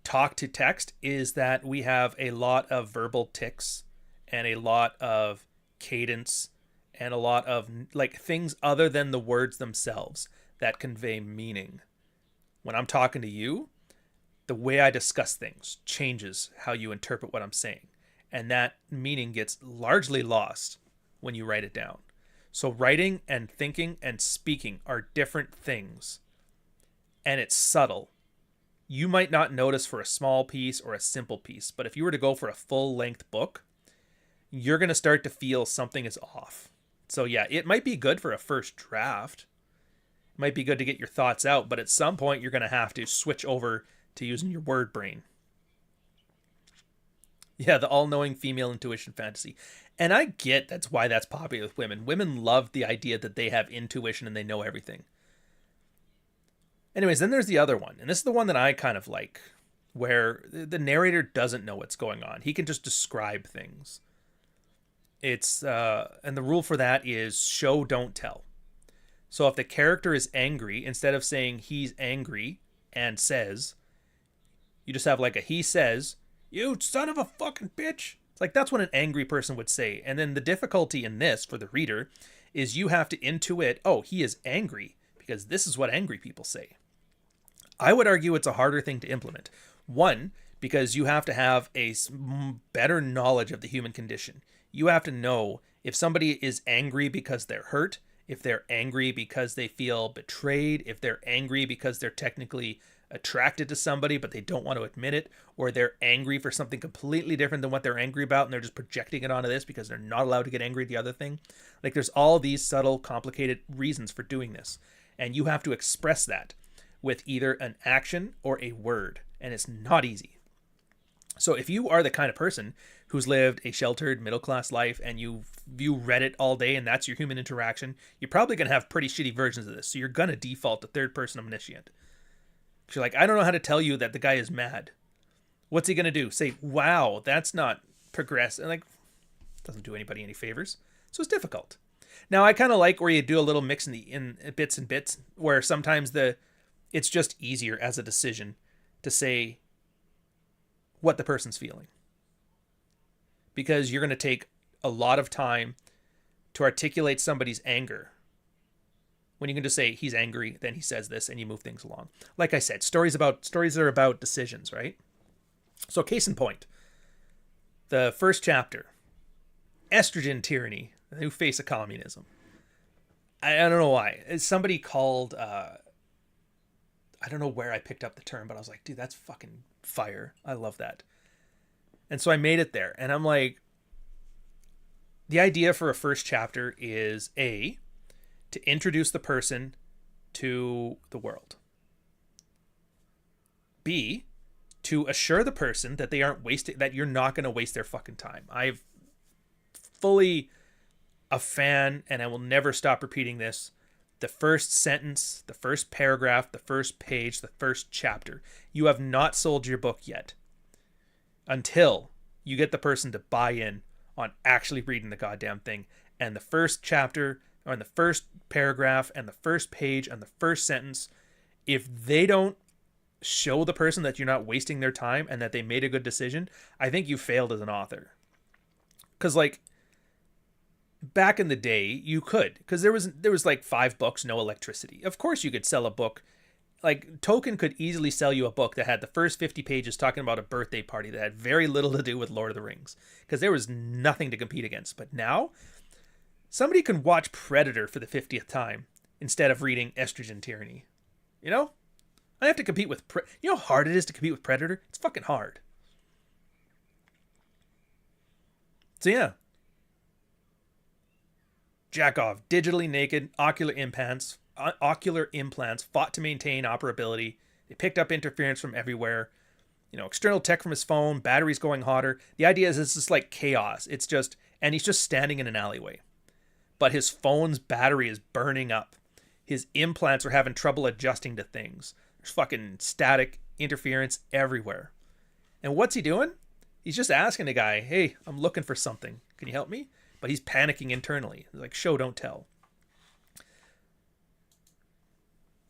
talk to text is that we have a lot of verbal tics and a lot of cadence and a lot of like things other than the words themselves that convey meaning. When I'm talking to you, the way I discuss things changes how you interpret what I'm saying. And that meaning gets largely lost when you write it down. So writing and thinking and speaking are different things. And it's subtle. You might not notice for a small piece or a simple piece, but if you were to go for a full-length book, you're going to start to feel something is off. So yeah, it might be good for a first draft. It might be good to get your thoughts out, but at some point you're going to have to switch over to using your word brain. Yeah, the all-knowing female intuition fantasy. And I get that's why that's popular with women. Women love the idea that they have intuition and they know everything. Anyways, then there's the other one. And this is the one that I kind of like, where the narrator doesn't know what's going on. He can just describe things. It's and the rule for that is show, don't tell. So if the character is angry, instead of saying he's angry and says, you just have like a he says, "You son of a fucking bitch." It's like that's what an angry person would say. And then the difficulty in this for the reader is you have to intuit, oh, he is angry because this is what angry people say. I would argue it's a harder thing to implement. One, because you have to have a better knowledge of the human condition. You have to know if somebody is angry because they're hurt, if they're angry because they feel betrayed, if they're angry because they're technically attracted to somebody but they don't want to admit it, or they're angry for something completely different than what they're angry about and they're just projecting it onto this because they're not allowed to get angry at the other thing. Like there's all these subtle, complicated reasons for doing this, and you have to express that with either an action or a word, and it's not easy. So if you are the kind of person who's lived a sheltered middle-class life and you view Reddit all day and that's your human interaction, you're probably going to have pretty shitty versions of this. So you're going to default to third-person omniscient. You're like, I don't know how to tell you that the guy is mad. What's he going to do? Say, wow, that's not progress. And like, doesn't do anybody any favors. So it's difficult. Now, I kind of like where you do a little mix in bits and bits, where sometimes it's just easier as a decision to say what the person's feeling. Because you're going to take a lot of time to articulate somebody's anger. When you can just say he's angry, then he says this, and you move things along. Like I said, stories are about decisions, right? So case in point, the first chapter, estrogen tyranny, the new face of communism. I don't know why. Somebody called, I don't know where I picked up the term, but I was like, dude, that's fucking fire. I love that. And so I made it there, and I'm like, the idea for a first chapter is to introduce the person to the world. B, to assure the person that they aren't wasting, that you're not going to waste their fucking time. I'm fully a fan, and I will never stop repeating this. The first sentence, the first paragraph, the first page, the first chapter. You have not sold your book yet until you get the person to buy in on actually reading the goddamn thing. And the first chapter, or in the first paragraph and the first page and the first sentence, if they don't show the person that you're not wasting their time and that they made a good decision, I think you failed as an author. Because like back in the day, you could, because there was like 5 books, no electricity. Of course, you could sell a book. Like Tolkien could easily sell you a book that had the first 50 pages talking about a birthday party that had very little to do with Lord of the Rings, because there was nothing to compete against. But now, somebody can watch Predator for the 50th time instead of reading Estrogen Tyranny. You know? I have to compete with... You know how hard it is to compete with Predator? It's fucking hard. So yeah. Jack off. Digitally naked. Ocular implants. Fought to maintain operability. They picked up interference from everywhere. You know, external tech from his phone. Batteries going hotter. The idea is it's just like chaos. It's just... And he's just standing in an alleyway. But his phone's battery is burning up. His implants are having trouble adjusting to things. There's fucking static interference everywhere. And what's he doing? He's just asking the guy, hey, I'm looking for something. Can you help me? But he's panicking internally. He's like, show, don't tell.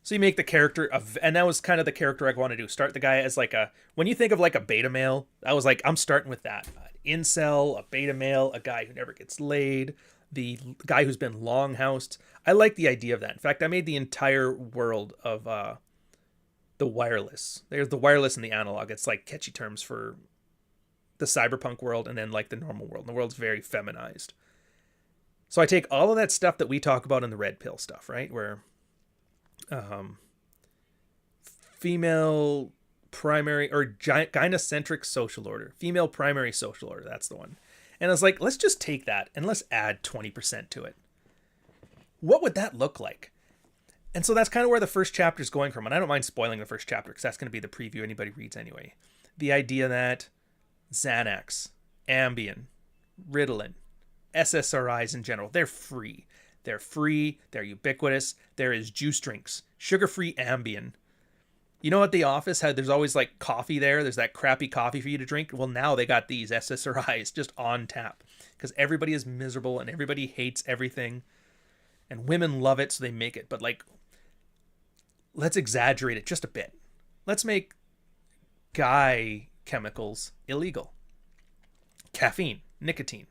So you make the character of, and that was kind of the character I want to do. Start the guy as like a, when you think of like a beta male, I was like, I'm starting with that. An incel, a beta male, a guy who never gets laid, the guy who's been longhoused. I like the idea of that. In fact, I made the entire world of the wireless. There's the wireless and the analog. It's like catchy terms for the cyberpunk world and then like the normal world. And the world's very feminized. So I take all of that stuff that we talk about in the red pill stuff, right? Where female primary or gynocentric social order. Female primary social order. That's the one. And I was like, let's just take that and let's add 20% to it. What would that look like? And so that's kind of where the first chapter is going from. And I don't mind spoiling the first chapter because that's going to be the preview anybody reads anyway. The idea that Xanax, Ambien, Ritalin, SSRIs in general, they're free. They're free. They're ubiquitous. There is juice drinks, sugar-free Ambien. You know, at the office, how there's always like coffee there. There's that crappy coffee for you to drink. Well, now they got these SSRIs just on tap because everybody is miserable and everybody hates everything. And women love it, so they make it. But like, let's exaggerate it just a bit. Let's make guy chemicals illegal. Caffeine, nicotine,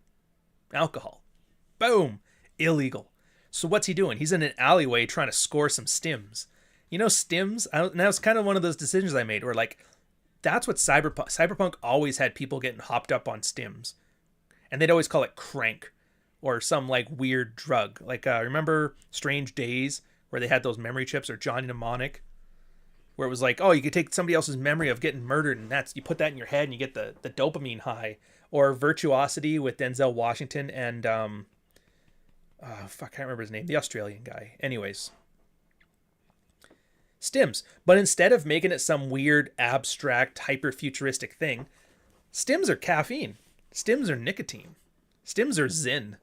alcohol. Boom. Illegal. So what's he doing? He's in an alleyway trying to score some stims. You know, stims? And that was kind of one of those decisions I made where like, that's what Cyberpunk always had people getting hopped up on stims. And they'd always call it crank or some like weird drug. Like, remember Strange Days where they had those memory chips, or Johnny Mnemonic, where it was like, oh, you could take somebody else's memory of getting murdered and you put that in your head and you get the dopamine high. Or Virtuosity with Denzel Washington and, I can't remember his name, the Australian guy. Anyways. Stims. But instead of making it some weird, abstract, hyper-futuristic thing, stims are caffeine. Stims are nicotine. Stims are Zyn.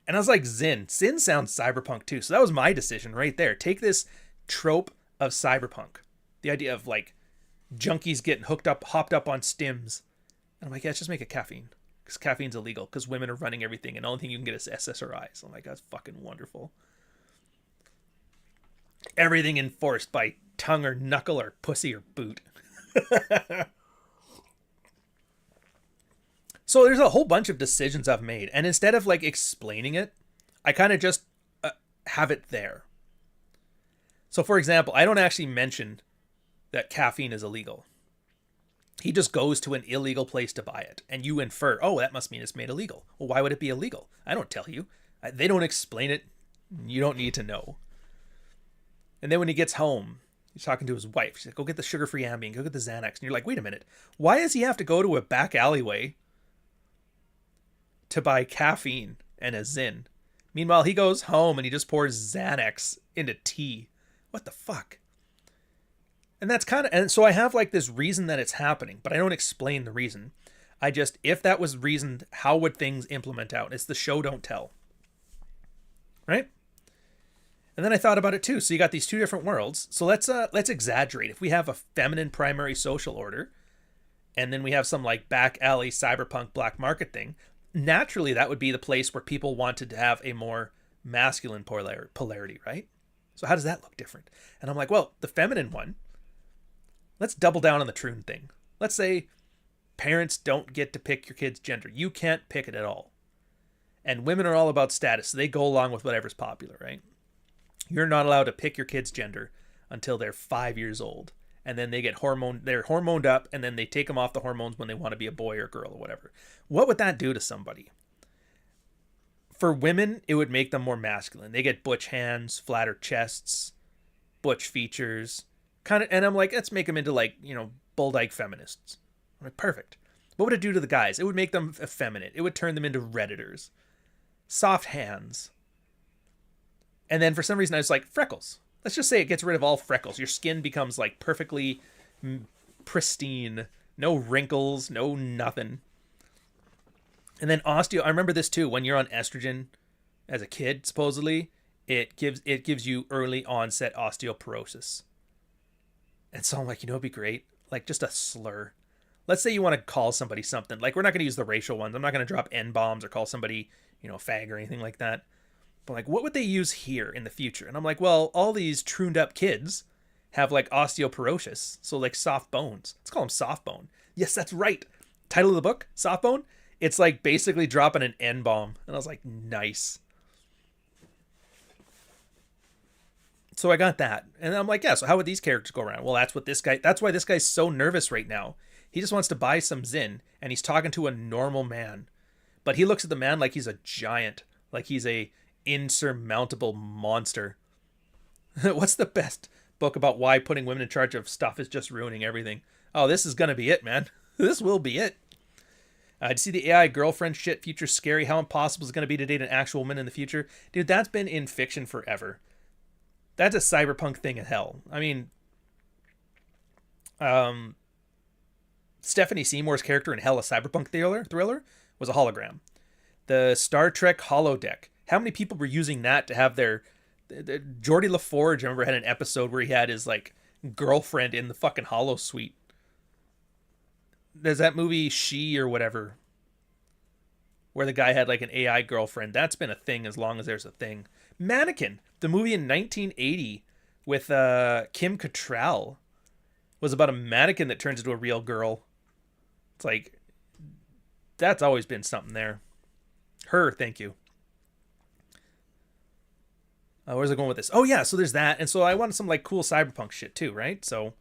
And I was like, Zyn sounds cyberpunk too. So that was my decision right there. Take this trope of cyberpunk. The idea of like junkies getting hopped up on stims. And I'm like, yeah, let's just make it caffeine. Because caffeine's illegal. Because women are running everything. And the only thing you can get is SSRIs. I'm like, that's fucking wonderful. Everything enforced by tongue or knuckle or pussy or boot. So there's a whole bunch of decisions I've made. And instead of like explaining it, I kind of just have it there. So for example, I don't actually mention that caffeine is illegal. He just goes to an illegal place to buy it. And you infer, oh, that must mean it's made illegal. Well, why would it be illegal? I don't tell you. They don't explain it. You don't need to know. And then when he gets home, he's talking to his wife. She's like, go get the sugar-free Ambien. Go get the Xanax. And you're like, wait a minute. Why does he have to go to a back alleyway to buy caffeine and a Zyn? Meanwhile, he goes home and he just pours Xanax into tea. What the fuck? And that's kind of, and so I have like this reason that it's happening, but I don't explain the reason. I just, if that was reasoned, how would things implement out? It's the show, don't tell. Right? And then I thought about it too. So you got these two different worlds. So let's exaggerate. If we have a feminine primary social order, and then we have some like back alley cyberpunk black market thing, naturally that would be the place where people wanted to have a more masculine polarity, right? So how does that look different? And I'm like, well, the feminine one, let's double down on the Troon thing. Let's say parents don't get to pick your kid's gender. You can't pick it at all. And women are all about status. So they go along with whatever's popular, right? You're not allowed to pick your kid's gender until they're 5 years old. And then they get they're hormoned up, and then they take them off the hormones when they want to be a boy or girl or whatever. What would that do to somebody? For women, it would make them more masculine. They get butch hands, flatter chests, butch features, kind of. And I'm like, let's make them into like, you know, bull dyke feminists. I'm like, perfect. What would it do to the guys? It would make them effeminate. It would turn them into Redditors. Soft hands. And then for some reason I was like, freckles. Let's just say it gets rid of all freckles. Your skin becomes like perfectly pristine. No wrinkles, no nothing. And then I remember this too, when you're on estrogen as a kid, supposedly, it gives you early onset osteoporosis. And so I'm like, you know, it'd be great. Like just a slur. Let's say you want to call somebody something. Like, we're not going to use the racial ones. I'm not going to drop N-bombs or call somebody, you know, fag or anything like that. But like, what would they use here in the future? And I'm like, well, all these trooned up kids have like osteoporosis. So like soft bones. Let's call them Softbone. Yes, that's right. Title of the book, Softbone. It's like basically dropping an N-bomb. And I was like, nice. So I got that. And I'm like, yeah, so how would these characters go around? Well, that's why this guy's so nervous right now. He just wants to buy some Zyn, and he's talking to a normal man. But he looks at the man like he's a giant, like he's a insurmountable monster. What's the best book about why putting women in charge of stuff is just ruining everything? Oh, this is going to be it, man. This will be it. To see the AI girlfriend shit future scary. How impossible is it going to be to date an actual woman in the future? Dude, that's been in fiction forever. That's a cyberpunk thing of hell. I mean, Stephanie Seymour's character in Hell, a Cyberpunk thriller, was a hologram. The Star Trek holodeck. How many people were using that to have their Geordie LaForge, I remember, had an episode where he had his like girlfriend in the fucking holo suite. There's that movie She or whatever, where the guy had like an AI girlfriend. That's been a thing as long as there's a thing. Mannequin, the movie in 1980 with Kim Cattrall, was about a mannequin that turns into a real girl. It's like, that's always been something there. Her, thank you. Where's it going with this? Oh yeah, so there's that. And so I wanted some like cool cyberpunk shit too, right? So,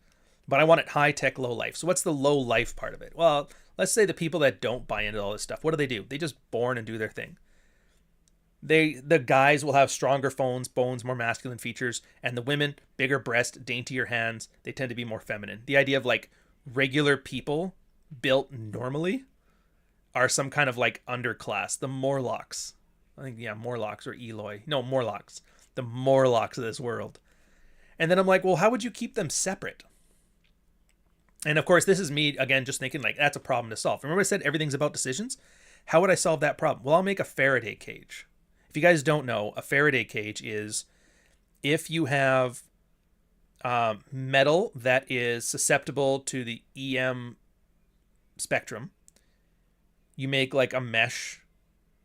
but I want it high tech, low life. So what's the low life part of it? Well, let's say the people that don't buy into all this stuff, what do? They just born and do their thing. The guys will have stronger bones, more masculine features, and the women, bigger breast, daintier hands. They tend to be more feminine. The idea of like regular people built normally are some kind of like underclass. The Morlocks. I think, yeah, Morlocks or Eloy. No, Morlocks. The Morlocks of this world. And then I'm like, well, how would you keep them separate? And of course, this is me, again, just thinking like, that's a problem to solve. Remember I said everything's about decisions? How would I solve that problem? Well, I'll make a Faraday cage. If you guys don't know, a Faraday cage is if you have metal that is susceptible to the EM spectrum, you make like a mesh,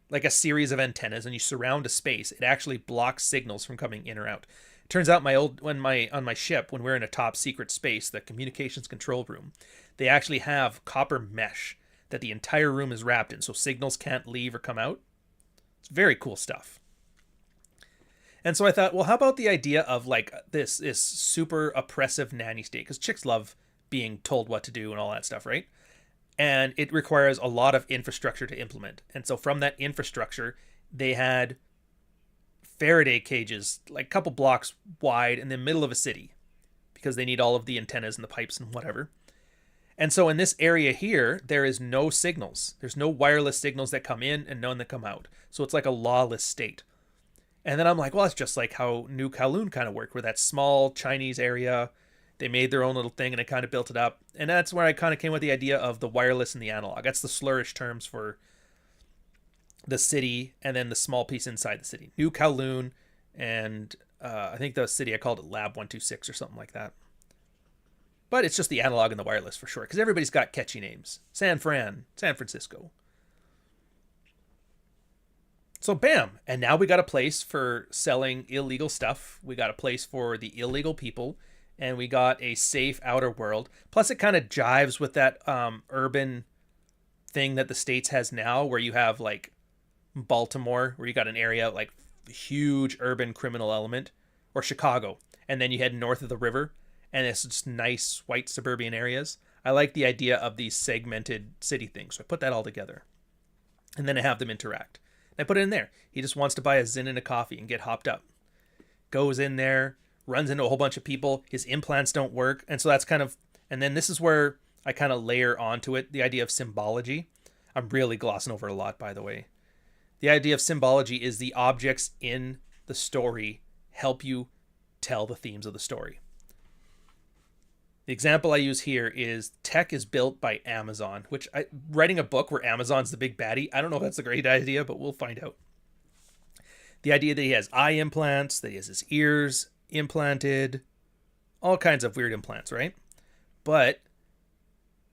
like a series of antennas, and you surround a space. It actually blocks signals from coming in or out. It turns out on my ship, when we're in a top secret space, the communications control room, they actually have copper mesh that the entire room is wrapped in, so signals can't leave or come out. It's very cool stuff. And so I thought, well, how about the idea of like this super oppressive nanny state? Because chicks love being told what to do and all that stuff, right? And it requires a lot of infrastructure to implement. And so from that infrastructure, they had Faraday cages, like a couple blocks wide in the middle of a city, because they need all of the antennas and the pipes and whatever. And so in this area here, there is no signals. There's no wireless signals that come in and none that come out. So it's like a lawless state. And then I'm like, well, it's just like how New Kowloon kind of worked, where that small Chinese area, they made their own little thing and it kind of built it up. And that's where I kind of came with the idea of the wireless and the analog. That's the slurish terms for the city and then the small piece inside the city. New Kowloon and I think the city, I called it Lab 126 or something like that. But it's just the analog and the wireless for sure, because everybody's got catchy names. San Francisco. So bam, and now we got a place for selling illegal stuff. We got a place for the illegal people, and we got a safe outer world. Plus it kind of jives with that urban thing that the States has now, where you have like Baltimore, where you got an area like huge urban criminal element, or Chicago, and then you head north of the river, and it's just nice white suburban areas. I like the idea of these segmented city things, so I put that all together, and then I have them interact. And I put it in there. He just wants to buy a Zin and a coffee and get hopped up. Goes in there, runs into a whole bunch of people. His implants don't work, and so that's kind of. And then this is where I kind of layer onto it the idea of symbology. I'm really glossing over a lot, by the way. The idea of symbology is the objects in the story help you tell the themes of the story. The example I use here is tech is built by Amazon, which writing a book where Amazon's the big baddie, I don't know if that's a great idea, but we'll find out. The idea that he has eye implants, that he has his ears implanted, all kinds of weird implants, right? But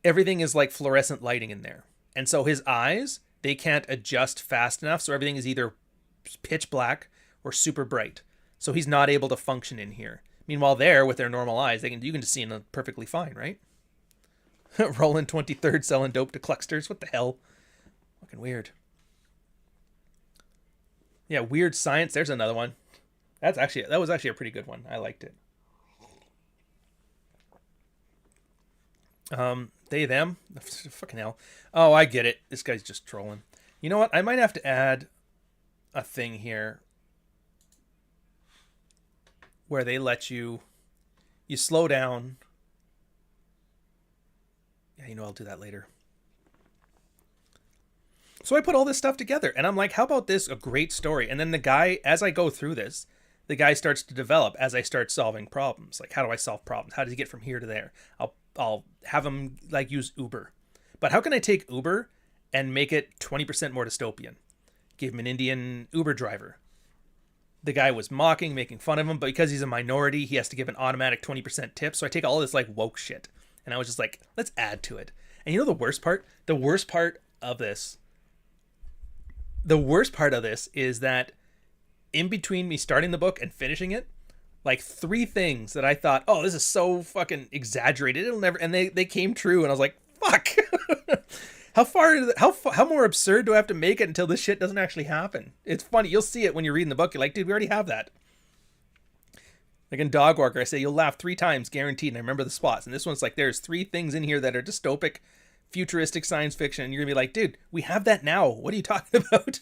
everything is like fluorescent lighting in there. And so his eyes, they can't adjust fast enough, so everything is either pitch black or super bright. So he's not able to function in here. Meanwhile, there, with their normal eyes, you can just see them perfectly fine, right? Rolling 23rd selling dope to clucksters. What the hell? Fucking weird. Yeah, weird science. There's another one. That was actually a pretty good one. I liked it. They, them. Fucking hell. Oh, I get it. This guy's just trolling. You know what? I might have to add a thing here where they let you slow down. Yeah, I'll do that later. So I put all this stuff together, and I'm like, how about this? A great story. And then the guy, as I go through this, the guy starts to develop as I start solving problems. Like, how do I solve problems? How does he get from here to there? I'll have him like use Uber. But how can I take Uber and make it 20% more dystopian? Give him an Indian Uber driver. The guy was mocking, making fun of him, but because he's a minority, he has to give an automatic 20% tip. So I take all this like woke shit, and I was just like, let's add to it. And you know the worst part? The worst part of this is that in between me starting the book and finishing it, like 3 things that I thought, oh, this is so fucking exaggerated, it'll never, and they came true, and I was like, fuck. How more absurd do I have to make it until this shit doesn't actually happen? It's funny. You'll see it when you're reading the book. You're like, dude, we already have that. Like in Dog Walker, I say you'll laugh 3 times, guaranteed. And I remember the spots. And this one's like, there's 3 things in here that are dystopic, futuristic science fiction. And you're going to be like, dude, we have that now. What are you talking about?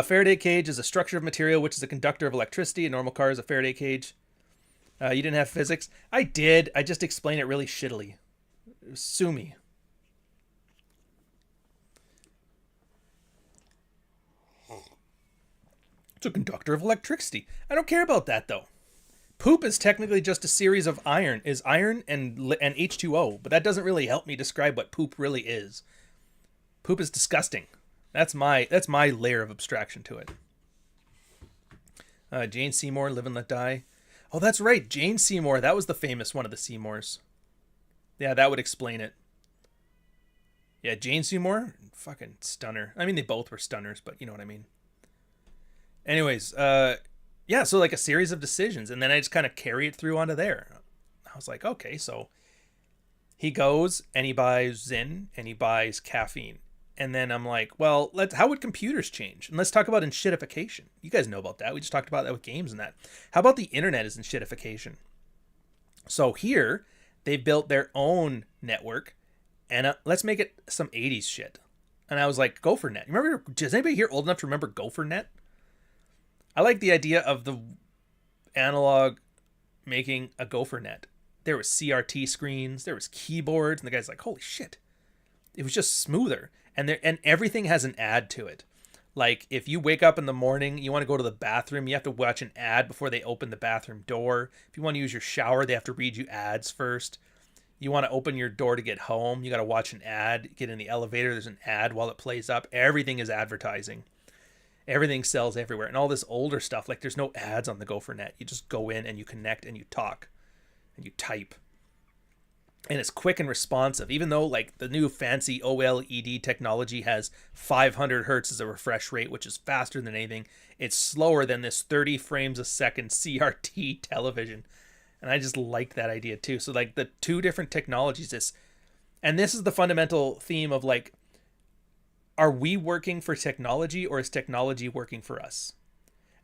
Faraday cage is a structure of material which is a conductor of electricity. A normal car is a Faraday cage. You didn't have physics? I did. I just explained it really shittily. Sue me. It's a conductor of electricity. I don't care about that though. Poop is technically just a series of iron and H2O, but that doesn't really help me describe what poop really is. Poop is disgusting. That's my layer of abstraction to it. Jane Seymour, Live and Let Die. Oh, that's right, Jane Seymour. That was the famous one of the Seymours. Yeah, that would explain it. Yeah, Jane Seymour, fucking stunner. I mean, they both were stunners, but you know what I mean. Anyways, yeah, so like a series of decisions, and then I just kind of carry it through onto there. I was like, okay, so he goes and he buys Zyn and he buys caffeine. And then I'm like, well, how would computers change? And let's talk about enshittification. You guys know about that. We just talked about that with games and that. How about the internet as enshittification? So here, they built their own network, and let's make it some 80s shit. And I was like, GopherNet. Remember, is anybody here old enough to remember GopherNet? I like the idea of the analog making a GopherNet. There was CRT screens, there was keyboards, and the guy's like, holy shit. It was just smoother. And everything has an ad to it. Like, if you wake up in the morning, you want to go to the bathroom, you have to watch an ad before they open the bathroom door. If you want to use your shower, they have to read you ads first. You want to open your door to get home, you got to watch an ad. Get in the elevator, there's an ad while it plays up. Everything is advertising. Everything sells everywhere. And all this older stuff, like there's no ads on the GopherNet. You just go in and you connect and you talk and you type. And it's quick and responsive, even though like the new fancy OLED technology has 500 hertz as a refresh rate, which is faster than anything. It's slower than this 30 frames a second CRT television. And I just like that idea too. So like the 2 different technologies, And this is the fundamental theme of like, are we working for technology or is technology working for us?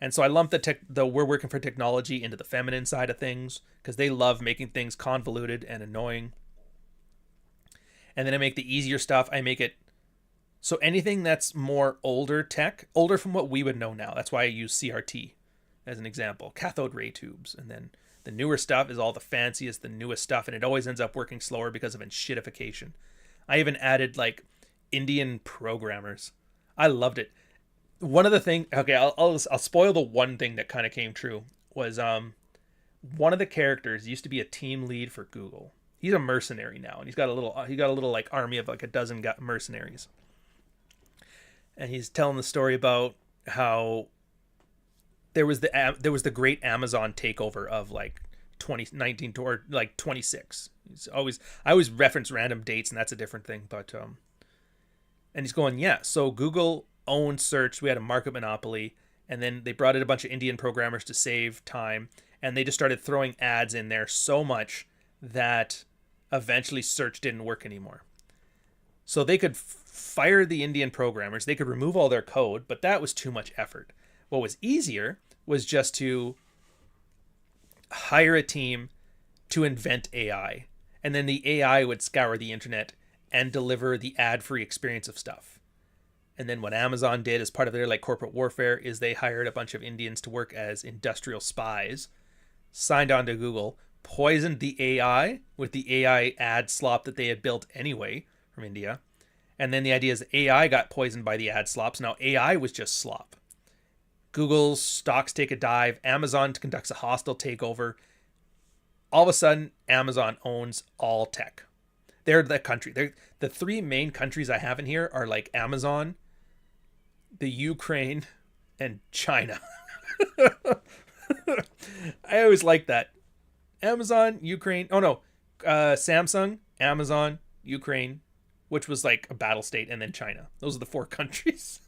And so I lump the we're working for technology into the feminine side of things because they love making things convoluted and annoying. And then I make the easier stuff. I make it so anything that's more older tech, older from what we would know now. That's why I use CRT as an example, cathode ray tubes. And then the newer stuff is all the fanciest, the newest stuff. And it always ends up working slower because of enshittification. I even added like Indian programmers. I loved it. One of the things, okay, I'll spoil the one thing that kind of came true was one of the characters used to be a team lead for Google. He's a mercenary now, and he got a little like army of like a dozen mercenaries. And he's telling the story about how there was the great Amazon takeover of like 2019 or like 26. I always reference random dates, and that's a different thing, but and he's going, yeah, so Google owned search. We had a market monopoly, and then they brought in a bunch of Indian programmers to save time, and they just started throwing ads in there so much that eventually search didn't work anymore. So they could fire the Indian programmers, they could remove all their code, but that was too much effort. What was easier was just to hire a team to invent AI, and then the AI would scour the internet and deliver the ad-free experience of stuff. And then what Amazon did as part of their like corporate warfare is they hired a bunch of Indians to work as industrial spies, signed on to Google, poisoned the AI with the AI ad slop that they had built anyway from India. And then the idea is AI got poisoned by the ad slops. Now AI was just slop. Google's stocks take a dive. Amazon conducts a hostile takeover. All of a sudden, Amazon owns all tech. They're the country. The three main countries I have in here are like Amazon, the Ukraine, and China. I always like that. Amazon, Ukraine. Oh no, Samsung, Amazon, Ukraine, which was like a battle state, and then China. Those are the four countries.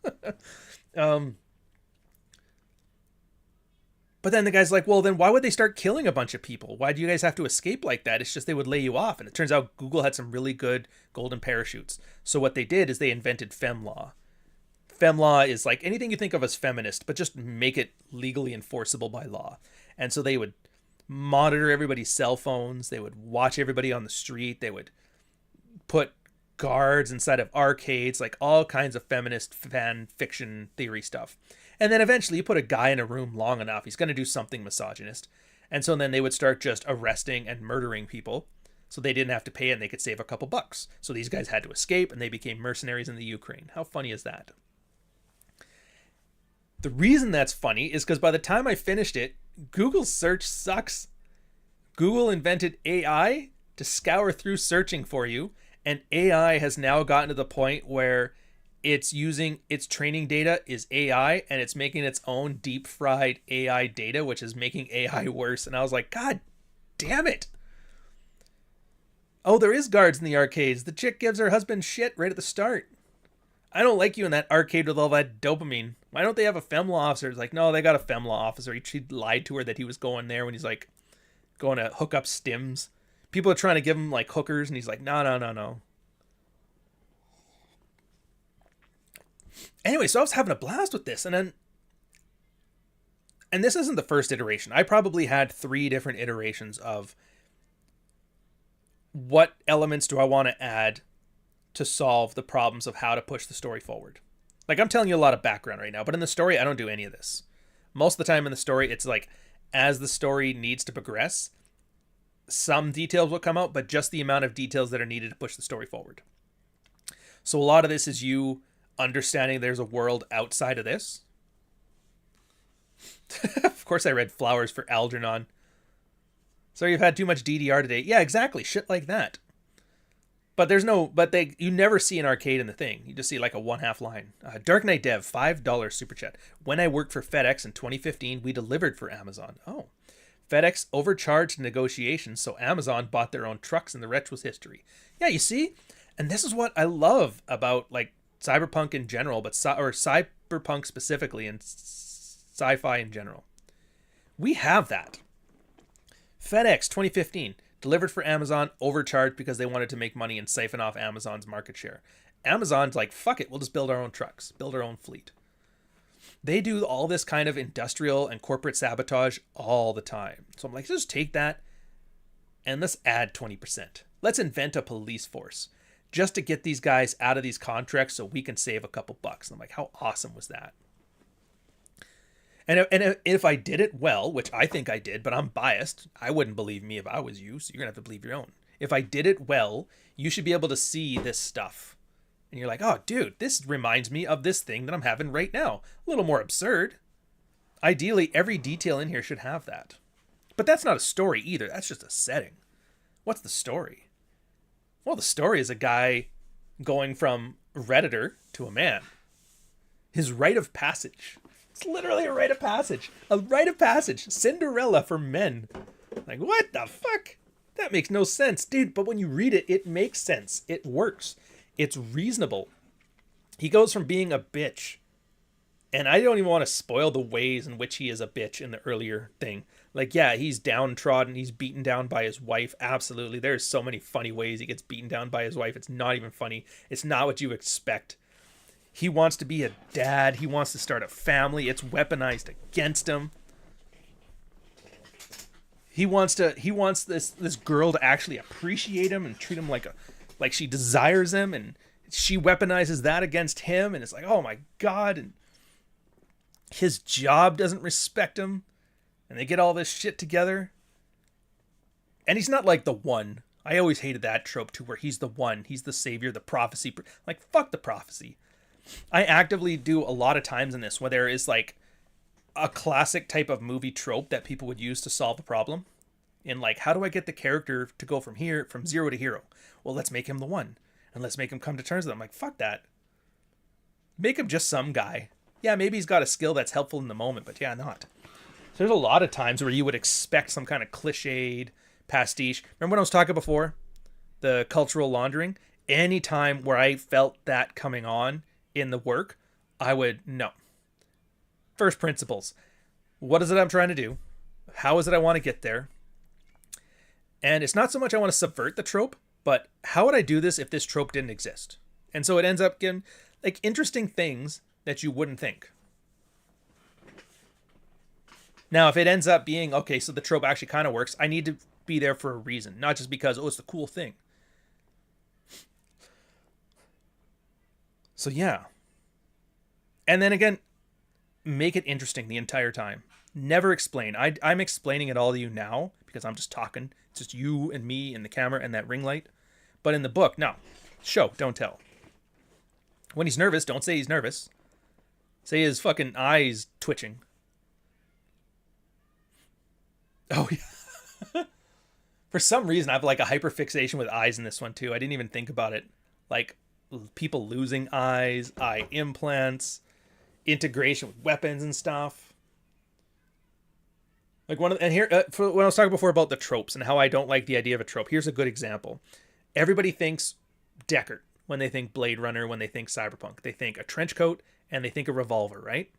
But then the guy's like, well, then why would they start killing a bunch of people? Why do you guys have to escape like that? It's just they would lay you off. And it turns out Google had some really good golden parachutes. So what they did is they invented FemLaw. FemLaw is like anything you think of as feminist, but just make it legally enforceable by law. And so they would monitor everybody's cell phones. They would watch everybody on the street. They would put guards inside of arcades, like all kinds of feminist fan fiction theory stuff. And then eventually you put a guy in a room long enough, he's going to do something misogynist. And so then they would start just arresting and murdering people. So they didn't have to pay it and they could save a couple bucks. So these guys had to escape and they became mercenaries in the Ukraine. How funny is that? The reason that's funny is because by the time I finished it, Google search sucks. Google invented AI to scour through searching for you. And AI has now gotten to the point where it's using its training data is AI and it's making its own deep fried AI data, which is making AI worse. And I was like, God damn it. Oh, there is guards in the arcades. The chick gives her husband shit right at the start. I don't like you in that arcade with all that dopamine. Why don't they have a FemLaw officer? It's like, no, they got a FemLaw officer. She lied to her that he was going there when he's like going to hook up stims. People are trying to give him like hookers and he's like, no. Anyway, so I was having a blast with this, and this isn't the first iteration. I probably had 3 different iterations of what elements do I want to add to solve the problems of how to push the story forward. Like, I'm telling you a lot of background right now, but in the story, I don't do any of this. Most of the time in the story, it's like, as the story needs to progress, some details will come out, but just the amount of details that are needed to push the story forward. So a lot of this is you understanding there's a world outside of this. Of course I read Flowers for Algernon. So you've had too much DDR today. Yeah, exactly. Shit like that. But you never see an arcade in the thing. You just see like a 1/2 line. Dark Knight Dev, $5 super chat. When I worked for FedEx in 2015, we delivered for Amazon. Oh. FedEx overcharged negotiations, so Amazon bought their own trucks and the rest was history. Yeah, you see? And this is what I love about like Cyberpunk in general, or Cyberpunk specifically, and sci-fi in general. We have that. FedEx 2015. Delivered for Amazon, overcharged because they wanted to make money and siphon off Amazon's market share. Amazon's like, fuck it, we'll just build our own trucks, build our own fleet. They do all this kind of industrial and corporate sabotage all the time. So I'm like, just take that and let's add 20%. Let's invent a police force just to get these guys out of these contracts so we can save a couple bucks. And I'm like, how awesome was that? And if I did it well, which I think I did, but I'm biased, I wouldn't believe me if I was you, so you're going to have to believe your own. If I did it well, you should be able to see this stuff. And you're like, oh, dude, this reminds me of this thing that I'm having right now. A little more absurd. Ideally, every detail in here should have that. But that's not a story either. That's just a setting. What's the story? Well, the story is a guy going from Redditor to a man. His rite of passage. It's literally a rite of passage. A rite of passage. Cinderella for men. Like, what the fuck? That makes no sense, dude. But when you read it, it makes sense. It works. It's reasonable. He goes from being a bitch. And I don't even want to spoil the ways in which he is a bitch in the earlier thing. Like, yeah, he's downtrodden. He's beaten down by his wife. Absolutely. There's so many funny ways he gets beaten down by his wife. It's not even funny. It's not what you expect. He wants to be a dad. He wants to start a family. It's weaponized against him. He wants this girl to actually appreciate him and treat him like she desires him, and she weaponizes that against him, and it's like, oh my God. And his job doesn't respect him, and they get all this shit together. And he's not like the one. I always hated that trope too, where he's the one, he's the savior, the prophecy. Like, fuck the prophecy. I actively do a lot of times in this where there is like a classic type of movie trope that people would use to solve a problem. In like, how do I get the character to go from zero to hero? Well, let's make him the one, and let's make him come to terms with it. I'm like, fuck that. Make him just some guy. Yeah, maybe he's got a skill that's helpful in the moment, but yeah, not. So there's a lot of times where you would expect some kind of cliched pastiche. Remember when I was talking before? The cultural laundering? Any time where I felt that coming on in the work, I would, no. First principles. What is it I'm trying to do? How is it I want to get there? And it's not so much I want to subvert the trope, but how would I do this if this trope didn't exist? And so it ends up getting like interesting things that you wouldn't think. Now, if it ends up being, okay, so the trope actually kind of works, I need to be there for a reason, not just because, oh, it's the cool thing. So yeah. And then again, make it interesting the entire time. Never explain. I'm explaining it all to you now because I'm just talking. It's just you and me and the camera and that ring light. But in the book, no. Show, don't tell. When he's nervous, don't say he's nervous. Say his fucking eyes twitching. Oh, yeah. For some reason, I have like a hyperfixation with eyes in this one too. I didn't even think about it. Like people losing eyes, eye implants, integration with weapons and stuff. Like when I was talking before about the tropes and how I don't like the idea of a trope, here's a good example. Everybody thinks Deckard when they think Blade Runner, when they think Cyberpunk. They think a trench coat and they think a revolver, right?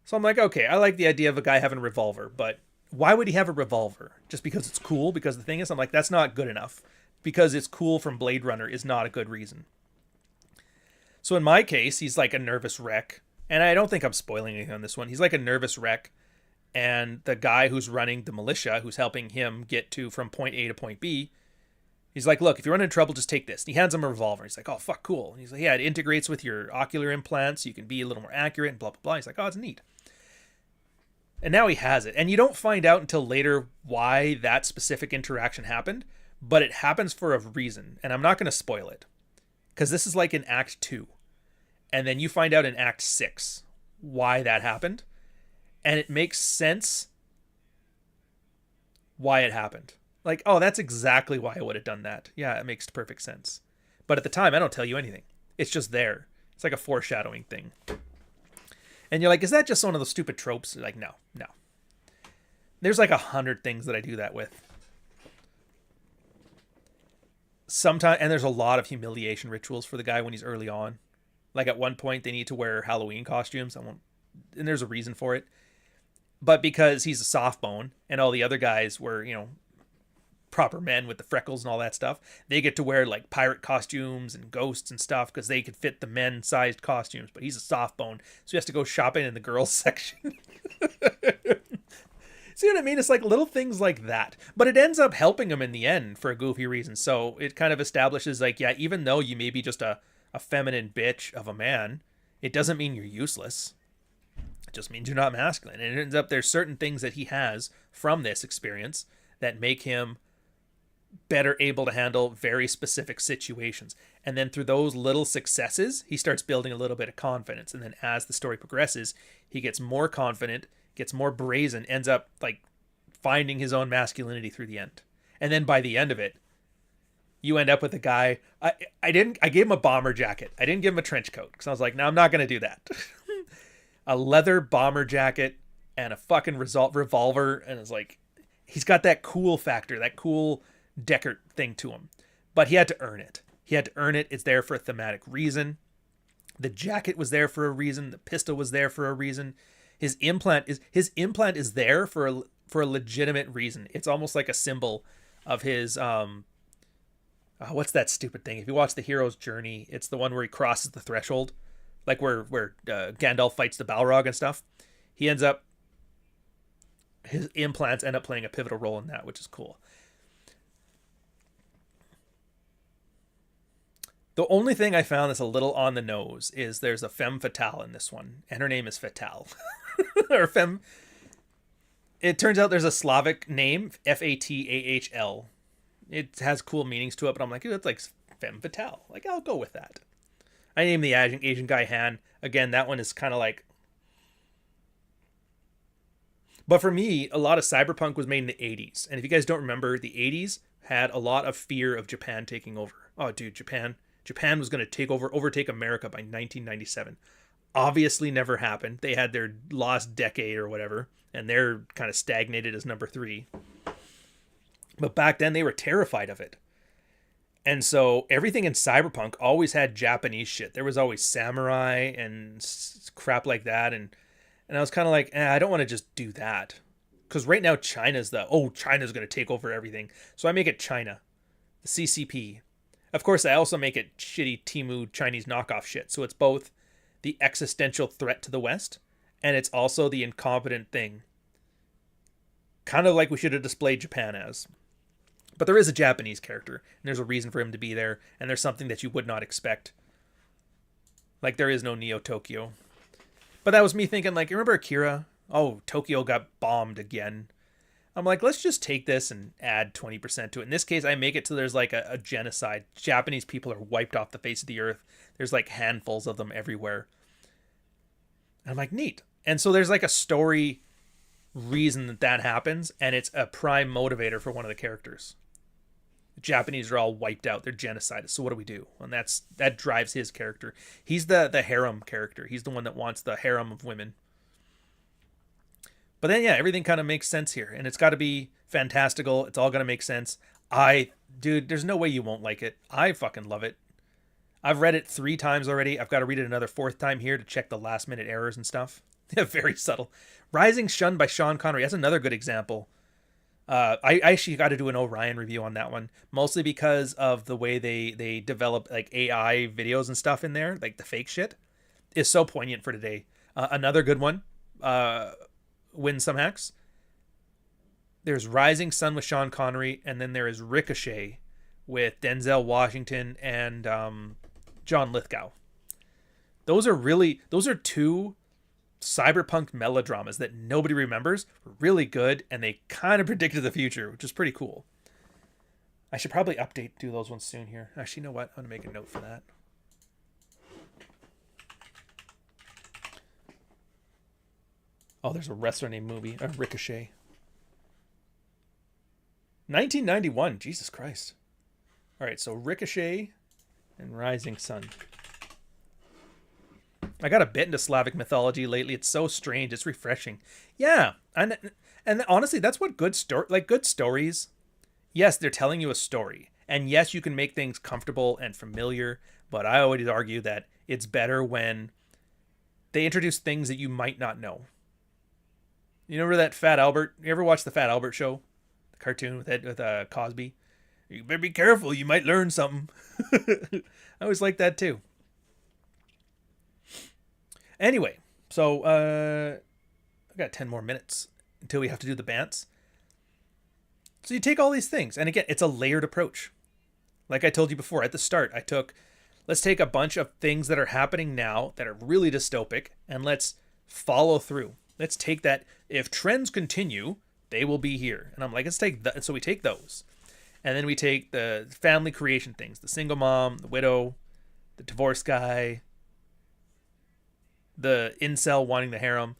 So I'm like, okay, I like the idea of a guy having a revolver, but why would he have a revolver? Just because it's cool? Because the thing is, I'm like, that's not good enough. Because it's cool from Blade Runner is not a good reason. So in my case, he's like a nervous wreck. And I don't think I'm spoiling anything on this one. He's like a nervous wreck. And the guy who's running the militia, who's helping him get from point A to point B, he's like, look, if you run into trouble, just take this. And he hands him a revolver. He's like, oh, fuck, cool. And he's like, yeah, it integrates with your ocular implants. So you can be a little more accurate and blah, blah, blah. He's like, oh, it's neat. And now he has it. And you don't find out until later why that specific interaction happened. But it happens for a reason. And I'm not going to spoil it. Because this is like in Act 2. And then you find out in Act 6 why that happened. And it makes sense why it happened. Like, oh, that's exactly why I would have done that. Yeah, it makes perfect sense. But at the time, I don't tell you anything. It's just there. It's like a foreshadowing thing. And you're like, is that just one of those stupid tropes? Like, no. There's like 100 things that I do that with. Sometimes, and there's a lot of humiliation rituals for the guy when he's early on. Like at one point, they need to wear Halloween costumes. And there's a reason for it. But because he's a softbone and all the other guys were, proper men with the freckles and all that stuff, they get to wear like pirate costumes and ghosts and stuff because they could fit the men-sized costumes. But he's a softbone, so he has to go shopping in the girls section. See what I mean? It's like little things like that. But it ends up helping him in the end for a goofy reason. So it kind of establishes like, yeah, even though you may be just a feminine bitch of a man, it doesn't mean you're useless. It just means you're not masculine. And it ends up there's certain things that he has from this experience that make him better able to handle very specific situations. And then through those little successes, he starts building a little bit of confidence. And then as the story progresses, he gets more confident, gets more brazen, ends up like finding his own masculinity through the end. And then by the end of it, you end up with a guy. I gave him a bomber jacket. I didn't give him a trench coat because I was like, no, I'm not going to do that. A leather bomber jacket and a fucking revolver. And it's like, he's got that cool factor, that cool Deckard thing to him. But he had to earn it. He had to earn it. It's there for a thematic reason. The jacket was there for a reason. The pistol was there for a reason. His implant is there for a legitimate reason. It's almost like a symbol of his what's that stupid thing? If you watch The Hero's Journey, it's the one where he crosses the threshold, like where Gandalf fights the Balrog and stuff. His implants end up playing a pivotal role in that, which is cool. The only thing I found that's a little on the nose is there's a femme fatale in this one, and her name is Fatale. Or femme. It turns out there's a Slavic name, Fatal. It has cool meanings to it, but I'm like, it's like femme fatale. Like, I'll go with that. I named the Asian guy Han. Again, that one is kind of like... But for me, a lot of Cyberpunk was made in the 80s. And if you guys don't remember, the 80s had a lot of fear of Japan taking over. Oh, dude, Japan was going to overtake America by 1997. Obviously never happened. They had their lost decade or whatever, and they're kind of stagnated as number 3. But back then they were terrified of it. And so everything in Cyberpunk always had Japanese shit. There was always samurai and crap like that. And I was kind of like, I don't want to just do that. Because right now China's going to take over everything. So I make it China. The CCP. Of course, I also make it shitty Temu Chinese knockoff shit. So it's both the existential threat to the West, and it's also the incompetent thing. Kind of like we should have displayed Japan as. But there is a Japanese character, and there's a reason for him to be there, and there's something that you would not expect. Like, there is no Neo Tokyo. But that was me thinking, like, remember Akira? Oh, Tokyo got bombed again. I'm like, let's just take this and add 20% to it. In this case, I make it so there's like a genocide. Japanese people are wiped off the face of the earth. There's like handfuls of them everywhere. And I'm like, neat. And so there's like a story reason that happens, and it's a prime motivator for one of the characters. The Japanese are all wiped out. They're genocided. So what do we do? And that drives his character. He's the harem character. He's the one that wants the harem of women. But then, yeah, everything kind of makes sense here. And it's got to be fantastical. It's all going to make sense. Dude, there's no way you won't like it. I fucking love it. I've read it 3 times already. I've got to read it another 4th time here to check the last minute errors and stuff. Very subtle. Rising Sun by Sean Connery. That's another good example. I actually got to do an Orion review on that one. Mostly because of the way they develop like AI videos and stuff in there. Like the fake shit. Is so poignant for today. Another good one. Win some hacks. There's Rising Sun with Sean Connery, and then there is Ricochet with Denzel Washington and John Lithgow. Those are 2 cyberpunk melodramas that nobody remembers, were really good, and they kind of predicted the future, which is pretty cool. I should probably do those ones soon here. Actually, you know what? I'm going to make a note for that. Oh, there's a wrestler named Ricochet. 1991. Jesus Christ. All right, so Ricochet and Rising Sun. I got a bit into Slavic mythology lately. It's so strange. It's refreshing. Yeah, and honestly, that's what good stories. Yes, they're telling you a story, and yes, you can make things comfortable and familiar. But I always argue that it's better when they introduce things that you might not know. You remember that Fat Albert? You ever watch the Fat Albert show? cartoon with Cosby. You better be careful. You might learn something. I always like that too. Anyway, so I've got 10 more minutes until we have to do the bants. So you take all these things, and again, it's a layered approach. Like I told you before at the start, let's take a bunch of things that are happening now that are really dystopic, and let's follow through. Let's take that. If trends continue, they will be here. And I'm like, let's take that. So we take those. And then we take the family creation things, the single mom, the widow, the divorced guy, the incel wanting the harem,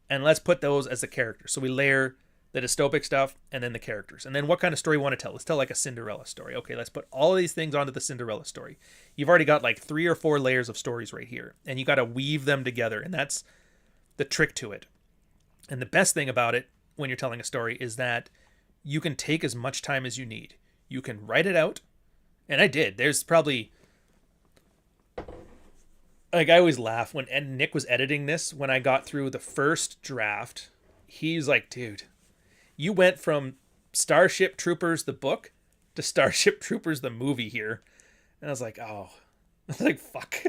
and let's put those as the characters. So we layer the dystopic stuff and then the characters. And then what kind of story you want to tell? Let's tell like a Cinderella story. Okay, let's put all of these things onto the Cinderella story. You've already got like 3 or 4 layers of stories right here, and you got to weave them together, and that's the trick to it. And the best thing about it when you're telling a story is that you can take as much time as you need. You can write it out, and I did. There's probably, like, I always laugh when Nick was editing this. When I got through the first draft, he's like, dude, you went from Starship Troopers the book to Starship Troopers the movie here. And I was like, oh, I was like, fuck.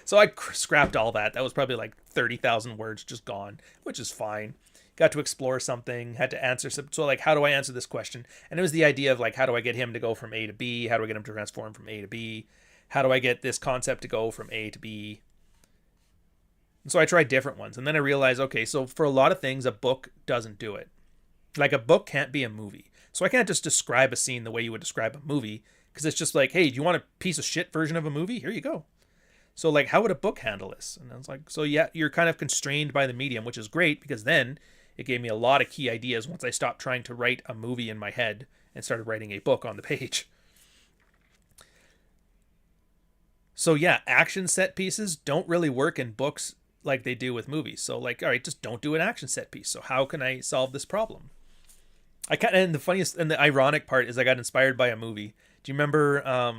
So I scrapped all that. That was probably like 30,000 words just gone, which is fine. Got to explore something, had to answer some. So like, how do I answer this question? And it was the idea of like, how do I get him to go from A to B? How do I get him to transform from A to B? How do I get this concept to go from A to B? And so I tried different ones. And then I realized, okay, so for a lot of things, a book doesn't do it. Like a book can't be a movie. So I can't just describe a scene the way you would describe a movie, because it's just like, hey, do you want a piece of shit version of a movie? Here you go. So like, how would a book handle this? And I was like, so yeah, you're kind of constrained by the medium, which is great, because then it gave me a lot of key ideas once I stopped trying to write a movie in my head and started writing a book on the page. So yeah, action set pieces don't really work in books like they do with movies. So like, all right, just don't do an action set piece. So how can I solve this problem? And the funniest and the ironic part is I got inspired by a movie. Do you remember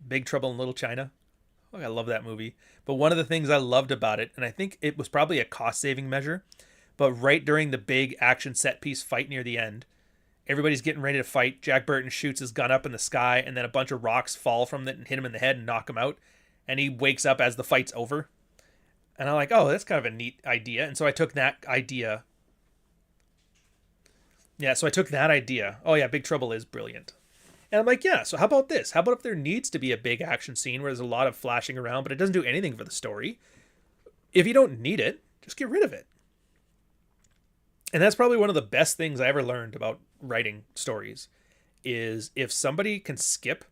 Big Trouble in Little China? Oh, I love that movie. But one of the things I loved about it, and I think it was probably a cost-saving measure, but right during the big action set piece fight near the end, everybody's getting ready to fight. Jack Burton shoots his gun up in the sky, and then a bunch of rocks fall from it and hit him in the head and knock him out. And he wakes up as the fight's over. And I'm like, oh, that's kind of a neat idea. And so I took that idea. Yeah, so I took that idea. Oh yeah, Big Trouble is brilliant. And I'm like, yeah, so how about this? How about if there needs to be a big action scene where there's a lot of flashing around, but it doesn't do anything for the story? If you don't need it, just get rid of it. And that's probably one of the best things I ever learned about writing stories, is if somebody can skip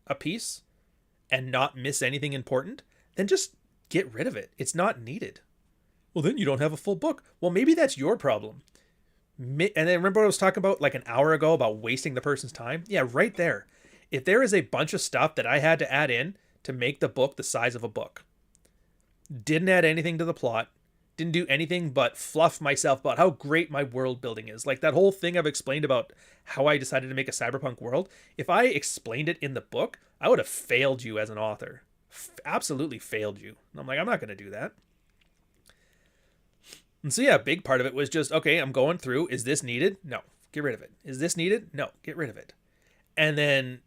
a piece and not miss anything important, then just get rid of it. It's not needed. Well, then you don't have a full book. Well, maybe that's your problem. And then remember what I was talking about like an hour ago about wasting the person's time? Yeah, right there. If there is a bunch of stuff that I had to add in to make the book the size of a book, didn't add anything to the plot, didn't do anything but fluff myself about how great my world building is. Like that whole thing I've explained about how I decided to make a cyberpunk world. If I explained it in the book, I would have failed you as an author. Absolutely failed you. And I'm like, I'm not going to do that. And so yeah, a big part of it was just, okay, I'm going through. Is this needed? No. Get rid of it. Is this needed? No. Get rid of it. And then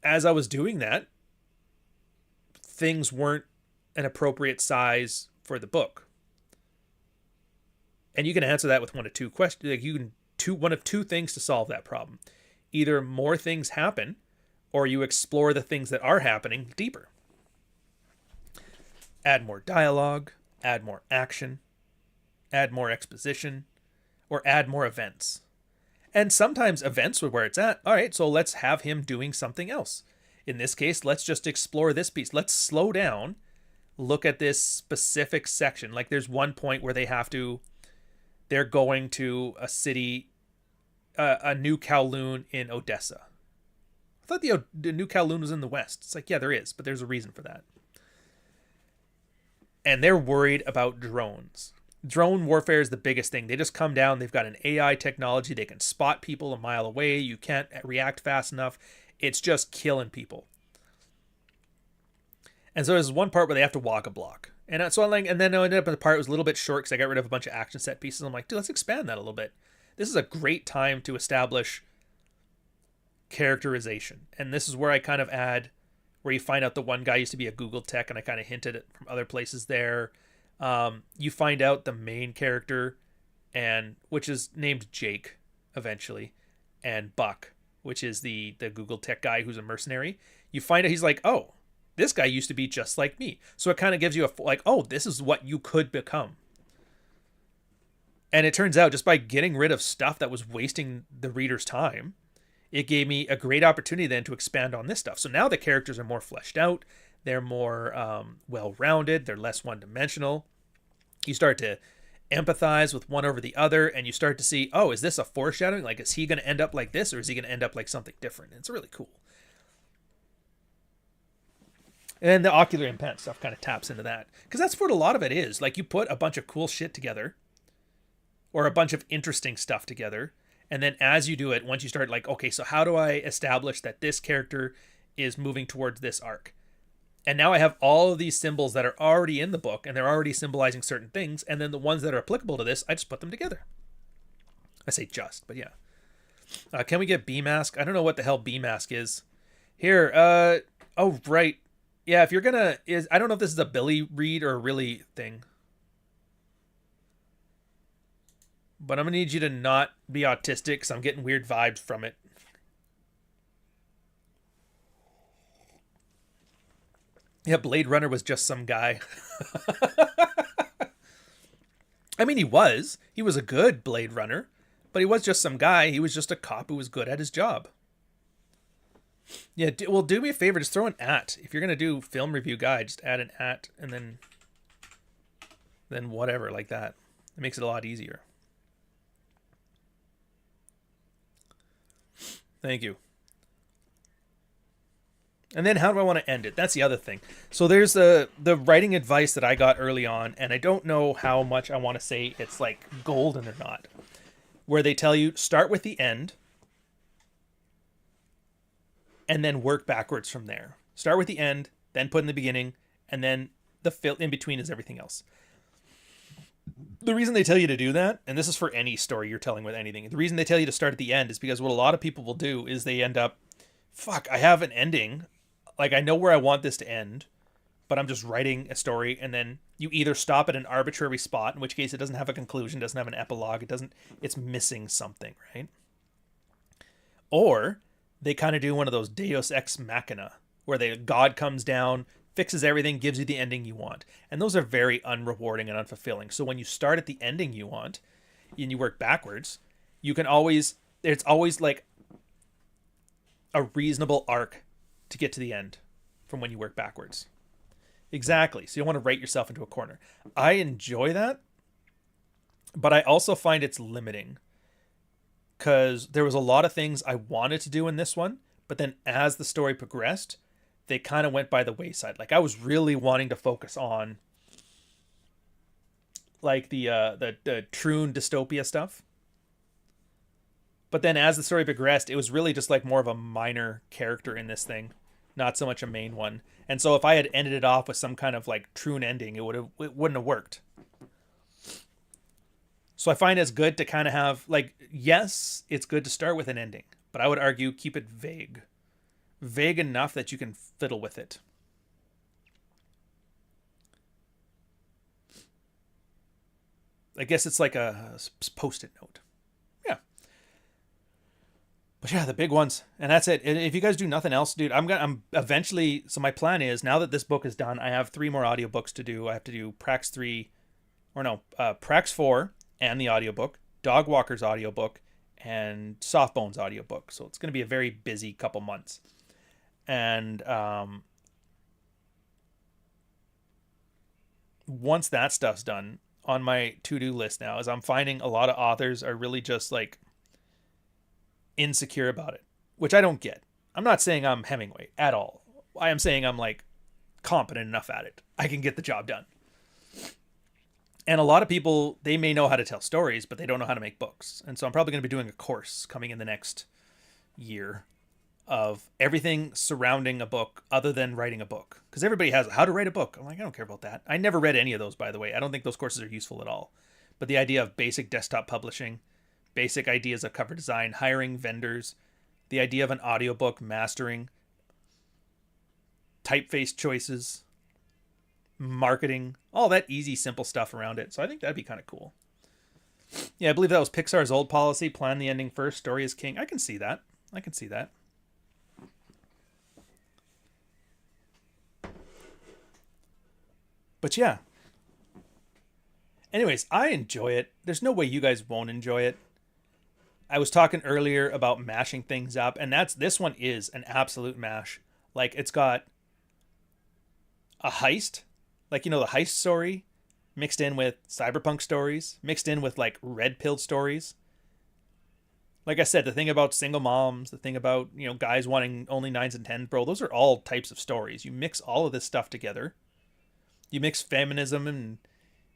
as I was doing that, things weren't an appropriate size for the book. And you can answer that with one of two questions. Like you can one of two things to solve that problem. Either more things happen, or you explore the things that are happening deeper. Add more dialogue, add more action, add more exposition, or add more events. And sometimes events are where it's at. All right, so let's have him doing something else. In this case, let's just explore this piece. Let's slow down, look at this specific section. Like there's one point where they're going to a city, a new Kowloon in Odessa. I thought the new Kowloon was in the West. It's like, yeah, there is, but there's a reason for that. And they're worried about drones. Drone warfare is the biggest thing. They just come down. They've got an AI technology. They can spot people a mile away. You can't react fast enough. It's just killing people. And so there's one part where they have to walk a block. And so I'm like, and then I ended up in the part that was a little bit short because I got rid of a bunch of action set pieces. I'm like, dude, let's expand that a little bit. this is a great time to establish characterization. And this is where I kind of add, where you find out the one guy used to be a Google tech, and I kind of hinted it from other places there. You find out the main character, and which is named Jake eventually, and Buck, which is the Google tech guy who's a mercenary. You find out he's like, oh, this guy used to be just like me. So it kind of gives you oh, this is what you could become. And it turns out just by getting rid of stuff that was wasting the reader's time, it gave me a great opportunity then to expand on this stuff. So now the characters are more fleshed out. They're more well-rounded. They're less one-dimensional. You start to empathize with one over the other, and you start to see, oh, is this a foreshadowing? Like, is he going to end up like this, or is he going to end up like something different? And it's really cool. And then the ocular implant stuff kind of taps into that. Because that's what a lot of it is. Like, you put a bunch of cool shit together, or a bunch of interesting stuff together, and then as you do it, once you start like, okay, so how do I establish that this character is moving towards this arc? And now I have all of these symbols that are already in the book, and they're already symbolizing certain things, and then the ones that are applicable to this, I just put them together. I say just, but yeah. Can we get B-Mask? I don't know what the hell B-Mask is. Here, oh, right. Yeah, if you're gonna... I don't know if this is a Billy read or a really thing. But I'm going to need you to not be autistic because I'm getting weird vibes from it. Yeah, Blade Runner was just some guy. I mean, he was. He was a good Blade Runner. But he was just some guy. He was just a cop who was good at his job. Yeah, well, do me a favor. Just throw an @ If you're going to do film review guide, just add an @ and then whatever, like that. It makes it a lot easier. Thank you. And then how do I want to end it? That's the other thing. So there's the writing advice that I got early on, and I don't know how much I want to say it's like golden or not, where they tell you start with the end and then work backwards from there. Start with the end, then put in the beginning, and then the fill in between is everything else. The reason they tell you to do that, and this is for any story you're telling with anything, the reason they tell you to start at the end is because what a lot of people will do is they end up, fuck, I have an ending. Like, I know where I want this to end, but I'm just writing a story, and then you either stop at an arbitrary spot, in which case it doesn't have a conclusion, doesn't have an epilogue, it's missing something, right? Or they kind of do one of those Deus Ex Machina, where God comes down, fixes everything, gives you the ending you want. And those are very unrewarding and unfulfilling. So when you start at the ending you want, and you work backwards, you can always, it's always like a reasonable arc to get to the end from when you work backwards. Exactly. So you don't want to write yourself into a corner. I enjoy that, but I also find it's limiting because there was a lot of things I wanted to do in this one, but then as the story progressed, they kind of went by the wayside. Like, I was really wanting to focus on like the true dystopia stuff. But then as the story progressed, it was really just like more of a minor character in this thing, not so much a main one. And so if I had ended it off with some kind of like true ending, it wouldn't have worked. So I find it's good to kind of have like, yes, it's good to start with an ending, but I would argue keep it vague. Vague enough that you can fiddle with it. I guess it's like a post-it note. Yeah. But yeah, the big ones. And that's it. And if you guys do nothing else, dude, I'm eventually, so my plan is now that this book is done, I have 3 more audiobooks to do. I have to do Prax 4 and the audiobook, Dog Walker's audiobook, and Softbone's audiobook. So it's going to be a very busy couple months. And once that stuff's done, on my to-do list now is I'm finding a lot of authors are really just like insecure about it, which I don't get. I'm not saying I'm Hemingway at all. I am saying I'm like competent enough at it. I can get the job done. And a lot of people, they may know how to tell stories, but they don't know how to make books. And so I'm probably going to be doing a course coming in the next year of everything surrounding a book other than writing a book. Because everybody has how to write a book. I'm like, I don't care about that. I never read any of those, by the way. I don't think those courses are useful at all. But the idea of basic desktop publishing, basic ideas of cover design, hiring vendors, the idea of an audiobook mastering, typeface choices, marketing, all that easy, simple stuff around it. So I think that'd be kind of cool. Yeah, I believe that was Pixar's old policy. Plan the ending first, story is king. I can see that. I can see that. But yeah. Anyways, I enjoy it. There's no way you guys won't enjoy it. I was talking earlier about mashing things up, and this one is an absolute mash. Like, it's got a heist, like, you know, the heist story, mixed in with cyberpunk stories, mixed in with like red pilled stories. Like I said, the thing about single moms, the thing about, you know, guys wanting only 9s and 10s, bro, those are all types of stories. You mix all of this stuff together. You mix feminism and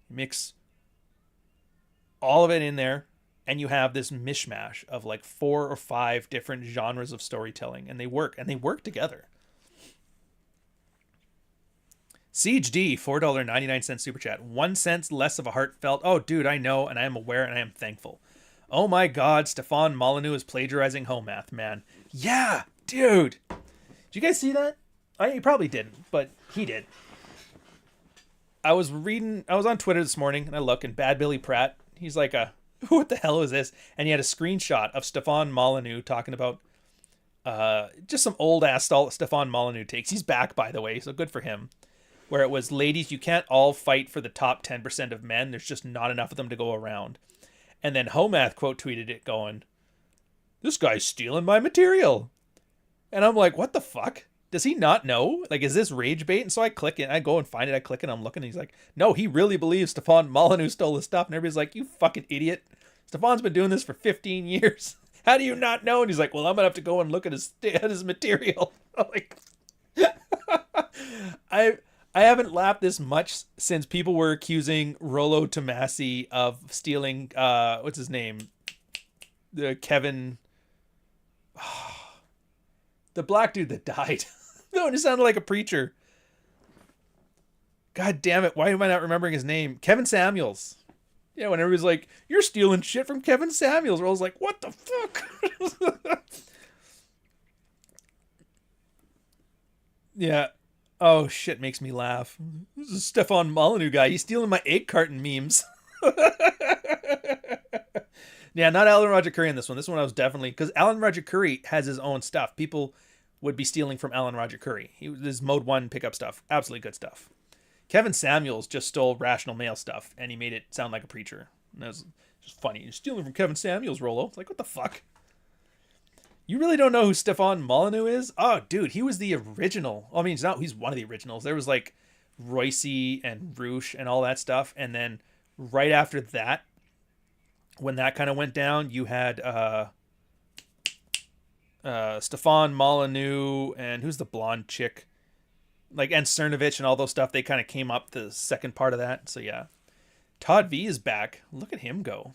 mix all of it in there, and you have this mishmash of like 4 or 5 different genres of storytelling, and they work together. Siege D, $4.99 super chat. 1 cent less of a heartfelt, oh dude, I know, and I am aware, and I am thankful. Oh my god, Stefan Molyneux is plagiarizing home math, man. Yeah, dude. Did you guys see that? You probably didn't, but he did. I was on Twitter this morning, and I look, and Bad Billy Pratt, he's like, what the hell is this? And he had a screenshot of Stefan Molyneux talking about just some old-ass Stefan Molyneux takes. He's back, by the way, so good for him. Where it was, ladies, you can't all fight for the top 10% of men. There's just not enough of them to go around. And then Homath quote tweeted it going, this guy's stealing my material. And I'm like, what the fuck? Does he not know? Like, is this rage bait? And so I click it, I go and find it, I click it, I'm looking, and he's like, no, he really believes Stefan Molyneux stole his stuff. And everybody's like, you fucking idiot. Stefan's been doing this for 15 years. How do you not know? And he's like, well, I'm gonna have to go and look at his material. I'm like, I haven't laughed this much since people were accusing Rollo Tomasi of stealing, what's his name? Kevin, the black dude that died. No, it sounded like a preacher. God damn it, why am I not remembering his name? Kevin Samuels. Yeah, when everybody's like, you're stealing shit from Kevin Samuels. Rollo's like, what the fuck? Yeah. Oh, shit makes me laugh. This is Stefan Molyneux guy. He's stealing my egg carton memes. Yeah, not Alan Roger Curry in this one. This one I was definitely... Because Alan Roger Curry has his own stuff. People would be stealing from Alan Roger Curry. His Mode 1 pickup stuff. Absolutely good stuff. Kevin Samuels just stole Rational Male stuff, and he made it sound like a preacher. And that was just funny. You're stealing from Kevin Samuels, Rollo. It's like, what the fuck? You really don't know who Stefan Molyneux is? Oh, dude, he was the original. I mean, he's one of the originals. There was like Royce and Roosh and all that stuff. And then right after that, when that kind of went down, you had Stefan Molyneux and who's the blonde chick? Like, and Cernovich and all those stuff. They kind of came up the second part of that. So yeah. Todd V is back. Look at him go.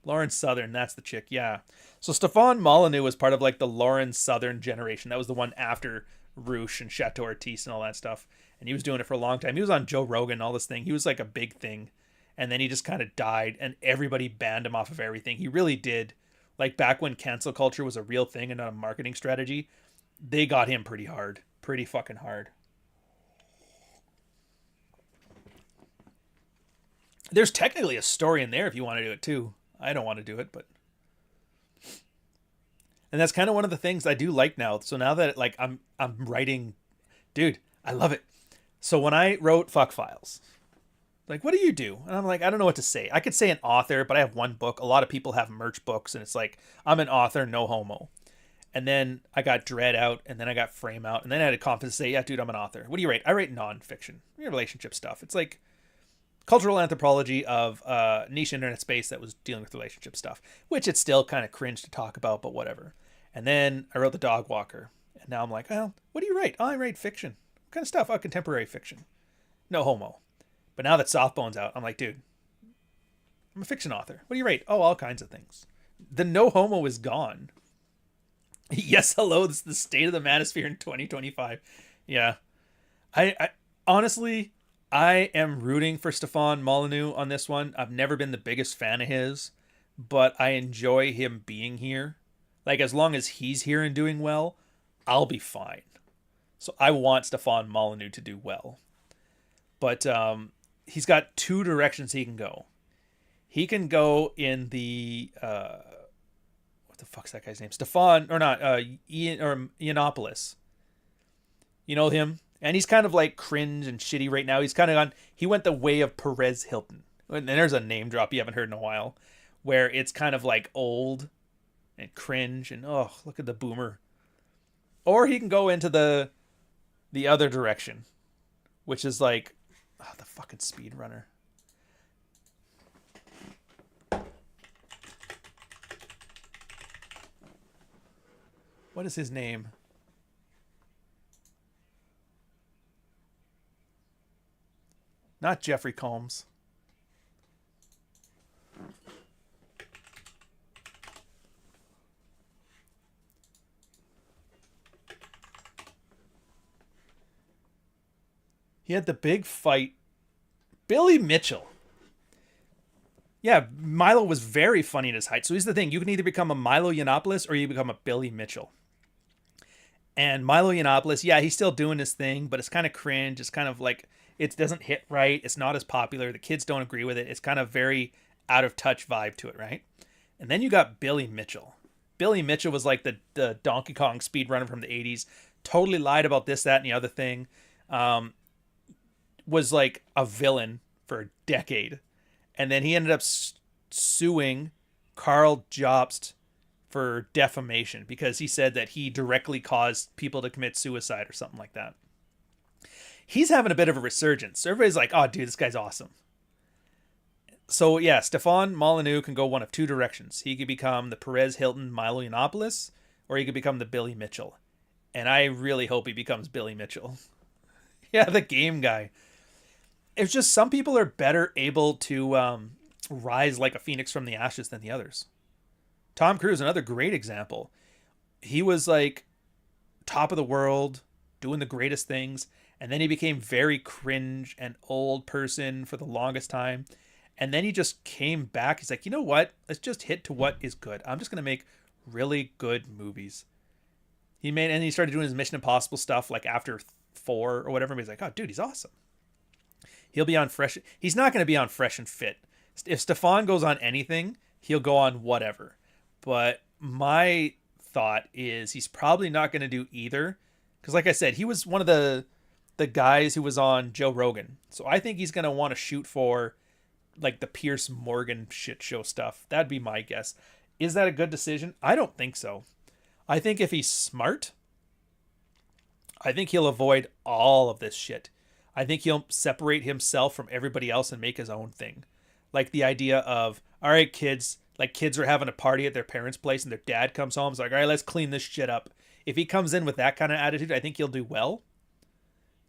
Lauren Southern, that's the chick, yeah. So Stefan Molyneux was part of like the Lauren Southern generation. That was the one after Roosh and Chateau Artiste and all that stuff. And he was doing it for a long time. He was on Joe Rogan, all this thing. He was like a big thing. And then he just kind of died and everybody banned him off of everything. He really did. Like back when cancel culture was a real thing and not a marketing strategy, they got him pretty hard. Pretty fucking hard. There's technically a story in there if you want to do it too. I don't want to do it, but... And that's kind of one of the things I do like now. So now that like I'm writing... Dude, I love it. So when I wrote Fuck Files, like, what do you do? And I'm like, I don't know what to say. I could say an author, but I have one book. A lot of people have merch books, and it's like, I'm an author, no homo. And then I got Dread out, and then I got Frame out, and then I had a confidence to say, yeah, dude, I'm an author. What do you write? I write nonfiction. Relationship stuff. It's like... cultural anthropology of niche internet space that was dealing with relationship stuff, which it's still kind of cringe to talk about, but whatever. And then I wrote The Dog Walker, and now I'm like, well, what do you write? Oh, I write fiction. What kind of stuff? Oh, contemporary fiction. No homo. But now that Softbone's out, I'm like, dude, I'm a fiction author. What do you write? Oh, all kinds of things. The no homo is gone. Yes, hello, this is the state of the manosphere in 2025. Yeah. I honestly... I am rooting for Stefan Molyneux on this one. I've never been the biggest fan of his, but I enjoy him being here. Like, as long as he's here and doing well, I'll be fine. So I want Stefan Molyneux to do well. But he's got two directions he can go. He can go in the what the fuck's that guy's name? Stefan or not? Ian or Yiannopoulos. You know him, and he's kind of like cringe and shitty right now. He's kind of on. He went the way of Perez Hilton, and there's a name drop you haven't heard in a while, where it's kind of like old and cringe and oh, look at the boomer. Or he can go into the other direction, which is like the fucking speedrunner. What is his name? Not Jeffrey Combs. He had the big fight. Billy Mitchell. Yeah, Milo was very funny at his height. So here's the thing. You can either become a Milo Yiannopoulos or you become a Billy Mitchell. And Milo Yiannopoulos, yeah, he's still doing his thing, but it's kind of cringe. It's kind of like, it doesn't hit right. It's not as popular. The kids don't agree with it. It's kind of very out of touch vibe to it, right? And then you got Billy Mitchell. Billy Mitchell was like the Donkey Kong speedrunner from the 80s. Totally lied about this, that, and the other thing. Was like a villain for a decade. And then he ended up suing Carl Jobst for defamation because he said that he directly caused people to commit suicide or something like that. He's having a bit of a resurgence. Everybody's like, oh, dude, this guy's awesome. So, yeah, Stefan Molyneux can go one of two directions. He could become the Perez Hilton Milo Yiannopoulos, or he could become the Billy Mitchell. And I really hope he becomes Billy Mitchell. Yeah, the game guy. It's just some people are better able to rise like a phoenix from the ashes than the others. Tom Cruise, another great example. He was like top of the world, doing the greatest things, and then he became very cringe and old person for the longest time. And then he just came back. He's like, you know what? Let's just hit to what is good. I'm just going to make really good movies. He started doing his Mission Impossible stuff like after 4 or whatever. He's like, oh, dude, he's awesome. He'll be on Fresh. He's not going to be on Fresh and Fit. If Stefan goes on anything, he'll go on whatever. But my thought is he's probably not going to do either. Because like I said, he was one of the guys who was on Joe Rogan. So I think he's going to want to shoot for like the Pierce Morgan shit show stuff. That'd be my guess. Is that a good decision? I don't think so. I think if he's smart, I think he'll avoid all of this shit. I think he'll separate himself from everybody else and make his own thing. Like the idea of, all right, kids, like kids are having a party at their parents' place and their dad comes home. It's like, all right, let's clean this shit up. If he comes in with that kind of attitude, I think he'll do well.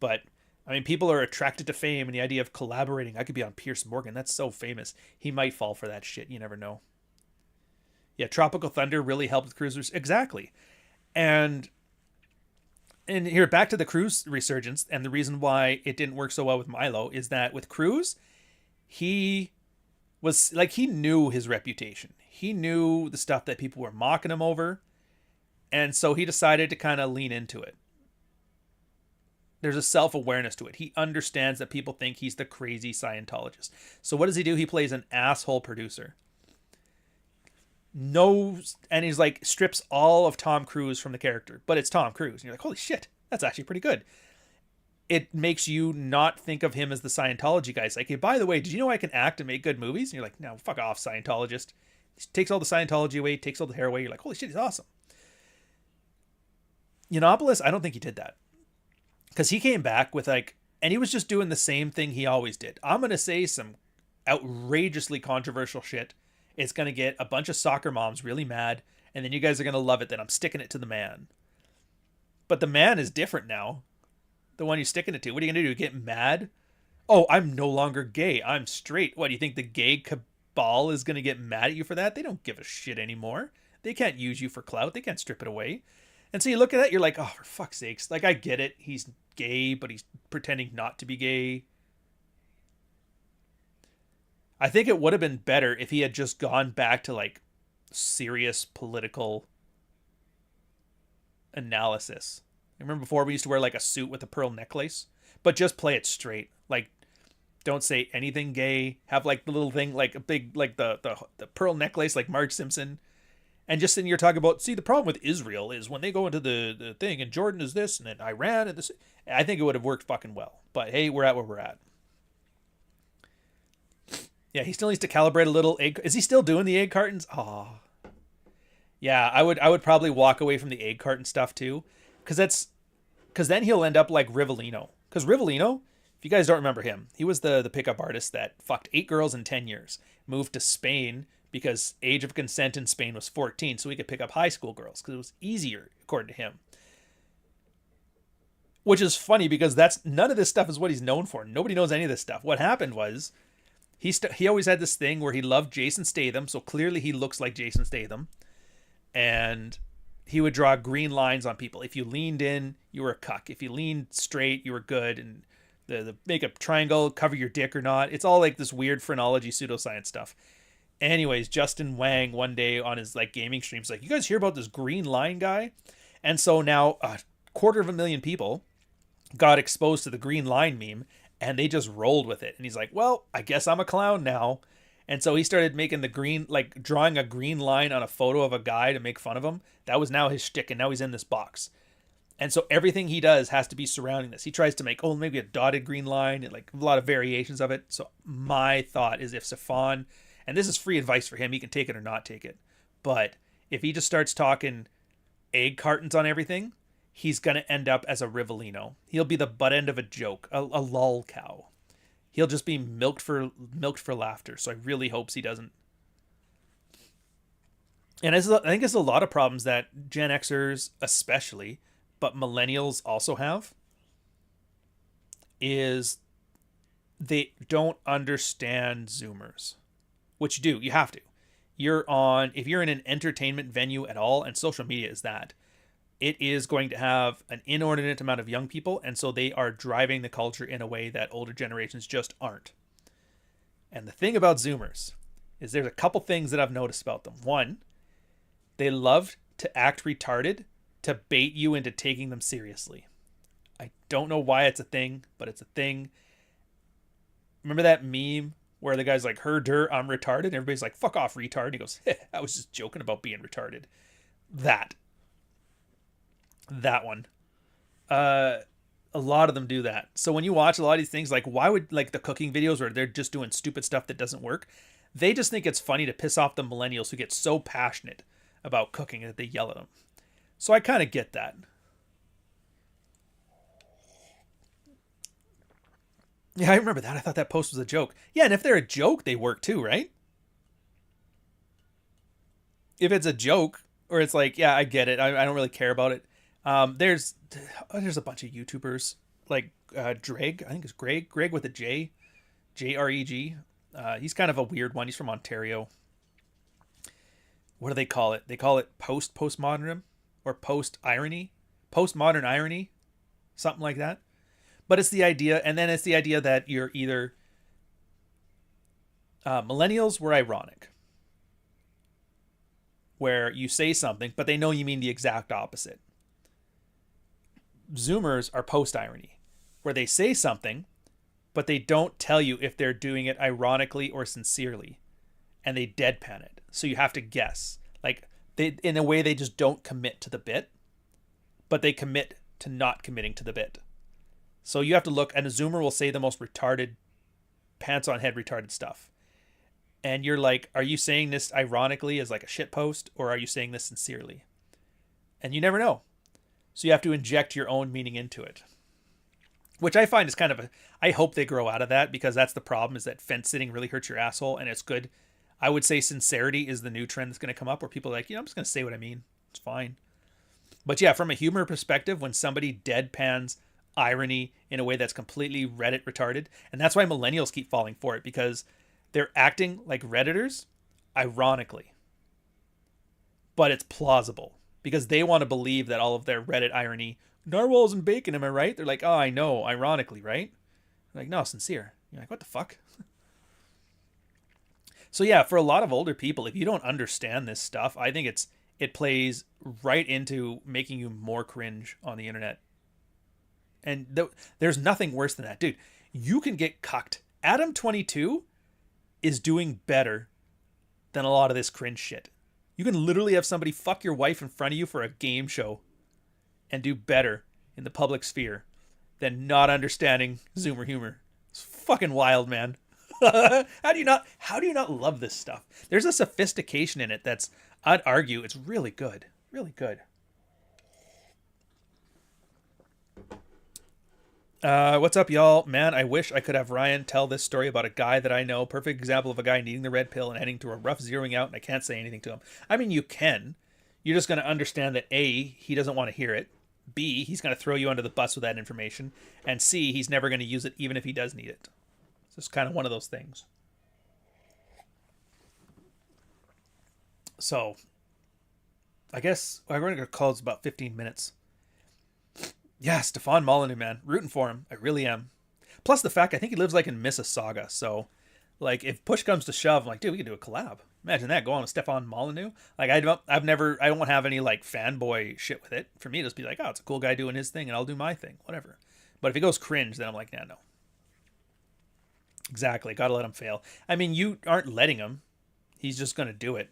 But, I mean, people are attracted to fame and the idea of collaborating. I could be on Pierce Morgan. That's so famous. He might fall for that shit. You never know. Yeah, Tropical Thunder really helped with Cruisers. Exactly. And here, back to the Cruise resurgence, and the reason why it didn't work so well with Milo is that with Cruise, he was like, he knew his reputation. He knew the stuff that people were mocking him over, and so he decided to kind of lean into it. There's a self-awareness to it. He understands that people think he's the crazy Scientologist. So what does he do? He plays an asshole producer. And he's like, strips all of Tom Cruise from the character, but it's Tom Cruise. And you're like, holy shit, that's actually pretty good. It makes you not think of him as the Scientology guy. It's like, hey, by the way, did you know I can act and make good movies? And you're like, no, fuck off, Scientologist. He takes all the Scientology away, takes all the hair away. You're like, holy shit, he's awesome. Yiannopoulos, I don't think he did that. Because he came back with like, and he was just doing the same thing he always did. I'm going to say some outrageously controversial shit. It's going to get a bunch of soccer moms really mad, and then you guys are going to love it that I'm sticking it to the man. But the man is different now. The one you're sticking it to. What are you going to do? Get mad? Oh, I'm no longer gay. I'm straight. What, do you think the gay cabal is going to get mad at you for that? They don't give a shit anymore. They can't use you for clout. They can't strip it away. And so you look at that, you're like, oh, for fuck's sakes. Like, I get it. He's gay, but he's pretending not to be gay. I think it would have been better if he had just gone back to like serious political analysis. Remember before we used to wear like a suit with a pearl necklace, but just play it straight. Like, don't say anything gay. Have like the little thing, like a big, like the pearl necklace, like Marge Simpson, and just sitting here talking about. See, the problem with Israel is when they go into the thing, and Jordan is this, and then Iran and this. I think it would have worked fucking well. But hey, we're at where we're at. Yeah, he still needs to calibrate a little egg. Is he still doing the egg cartons? Oh, yeah. I would probably walk away from the egg carton stuff too, because then he'll end up like Rivellino. Because Rivellino, if you guys don't remember him, he was the pickup artist that fucked 8 girls in 10 years. Moved to Spain because age of consent in Spain was 14, so he could pick up high school girls because it was easier, according to him. Which is funny because none of this stuff is what he's known for. Nobody knows any of this stuff. What happened was he always had this thing where he loved Jason Statham, so clearly he looks like Jason Statham, and he would draw green lines on people. If you leaned in, you were a cuck. If you leaned straight, you were good. And the make a triangle, cover your dick or not. It's all like this weird phrenology pseudoscience stuff. Anyways, Justin Wang one day on his like gaming streams like, you guys hear about this green line guy? And so now 250,000 people got exposed to the green line meme and they just rolled with it. And he's like, well, I guess I'm a clown now. And so he started making the green, like drawing a green line on a photo of a guy to make fun of him. That was now his shtick, and now he's in this box. And so everything he does has to be surrounding this. He tries to make, maybe a dotted green line, and like a lot of variations of it. So my thought is if Safon, and this is free advice for him, he can take it or not take it. But if he just starts talking egg cartons on everything, he's going to end up as a Rivellino. He'll be the butt end of a joke, a lol cow. He'll just be milked for laughter. So I really hopes he doesn't. And I think it's a lot of problems that Gen Xers especially, but millennials also have, is they don't understand Zoomers, which you do. You have to. If you're in an entertainment venue at all, and social media is that, it is going to have an inordinate amount of young people, and so they are driving the culture in a way that older generations just aren't. And the thing about Zoomers is there's a couple things that I've noticed about them. One, they love to act retarded to bait you into taking them seriously. I don't know why it's a thing, but it's a thing. Remember that meme where the guy's like, I'm retarded? And everybody's like, fuck off, retard. And he goes, I was just joking about being retarded. That one. A lot of them do that. So when you watch a lot of these things, like why would like the cooking videos where they're just doing stupid stuff that doesn't work, they just think it's funny to piss off the millennials who get so passionate about cooking that they yell at them. So I kind of get that. Yeah, I remember that. I thought that post was a joke. Yeah, and if they're a joke, they work too, right? If it's a joke, or it's like, yeah, I get it. I don't really care about it. There's a bunch of YouTubers like Dreg. I think it's Greg with a J, J-R-E-G. He's kind of a weird one. He's from Ontario. What do they call it? They call it postmodern or postmodern irony, something like that. But it's the idea, and then it's the idea that you're either millennials were ironic, where you say something, but they know you mean the exact opposite. Zoomers are post-irony, where they say something, but they don't tell you if they're doing it ironically or sincerely, and they deadpan it. So you have to guess. Like, in a way, they just don't commit to the bit, but they commit to not committing to the bit. So you have to look, and a Zoomer will say the most retarded, pants-on-head retarded stuff. And you're like, are you saying this ironically as like a shit post, or are you saying this sincerely? And you never know. So you have to inject your own meaning into it. Which I find is kind of I hope they grow out of that, because that's the problem, is that fence sitting really hurts your asshole, and it's good. I would say sincerity is the new trend that's going to come up, where people are like, I'm just going to say what I mean. It's fine. But yeah, from a humor perspective, when somebody deadpans irony in a way that's completely Reddit retarded, and that's why millennials keep falling for it, because they're acting like Redditors, ironically. But it's plausible, because they want to believe that all of their Reddit irony, narwhals and bacon, am I right? They're like, oh, I know, ironically, right? They're like, no, sincere. You're like, what the fuck? So yeah, for a lot of older people, if you don't understand this stuff, I think it plays right into making you more cringe on the internet. And there's nothing worse than that, dude. You can get cucked. Adam 22 is doing better than a lot of this cringe shit. You can literally have somebody fuck your wife in front of you for a game show and do better in the public sphere than not understanding Zoomer humor. It's fucking wild, man. How do you not love this stuff? There's a sophistication in it that's, I'd argue, it's really good. Really good. What's up, y'all? Man, I wish I could have Ryan tell this story about a guy that I know. Perfect example of a guy needing the red pill and heading to a rough zeroing out, and I can't say anything to him. I mean, you can. You're just going to understand that A, he doesn't want to hear it. B, he's going to throw you under the bus with that information. And C, he's never going to use it even if he does need it. It's just kind of one of those things. So, I guess we're going to call it about 15 minutes. Yeah, Stefan Molyneux, man. Rooting for him. I really am. Plus the fact I think he lives like in Mississauga. So, like, if push comes to shove, I'm like, dude, we could do a collab. Imagine that, go on with Stefan Molyneux. Like, I don't have any, like, fanboy shit with it. For me, it'll just be like, oh, it's a cool guy doing his thing, and I'll do my thing. Whatever. But if he goes cringe, then I'm like, nah, no. Exactly. Gotta let him fail. I mean, you aren't letting him. He's just gonna do it.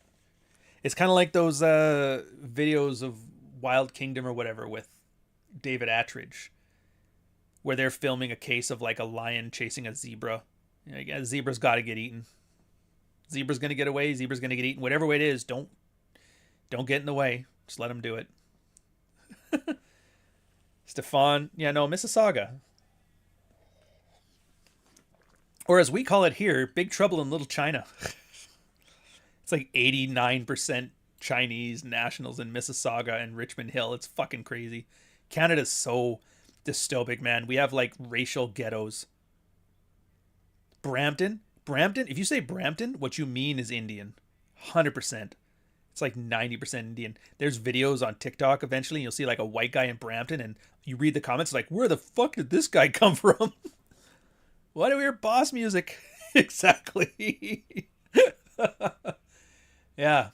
It's kind of like those videos of Wild Kingdom or whatever with David Attridge, where they're filming a case of like a lion chasing a zebra. You know, a zebra's got to get eaten. Zebra's gonna get away. Zebra's gonna get eaten. Whatever way it is, don't get in the way. Just let him do it. Stefan, yeah, no, Mississauga. Or as we call it here, Big Trouble in Little China. It's like 89% Chinese nationals in Mississauga and Richmond Hill. It's fucking crazy. Canada's so dystopic, man. We have like racial ghettos. Brampton, if you say Brampton, what you mean is Indian. 100%. It's like 90% Indian. There's videos on TikTok eventually, and you'll see like a white guy in Brampton, and you read the comments like, where the fuck did this guy come from? Why do we hear boss music? Exactly. Yeah.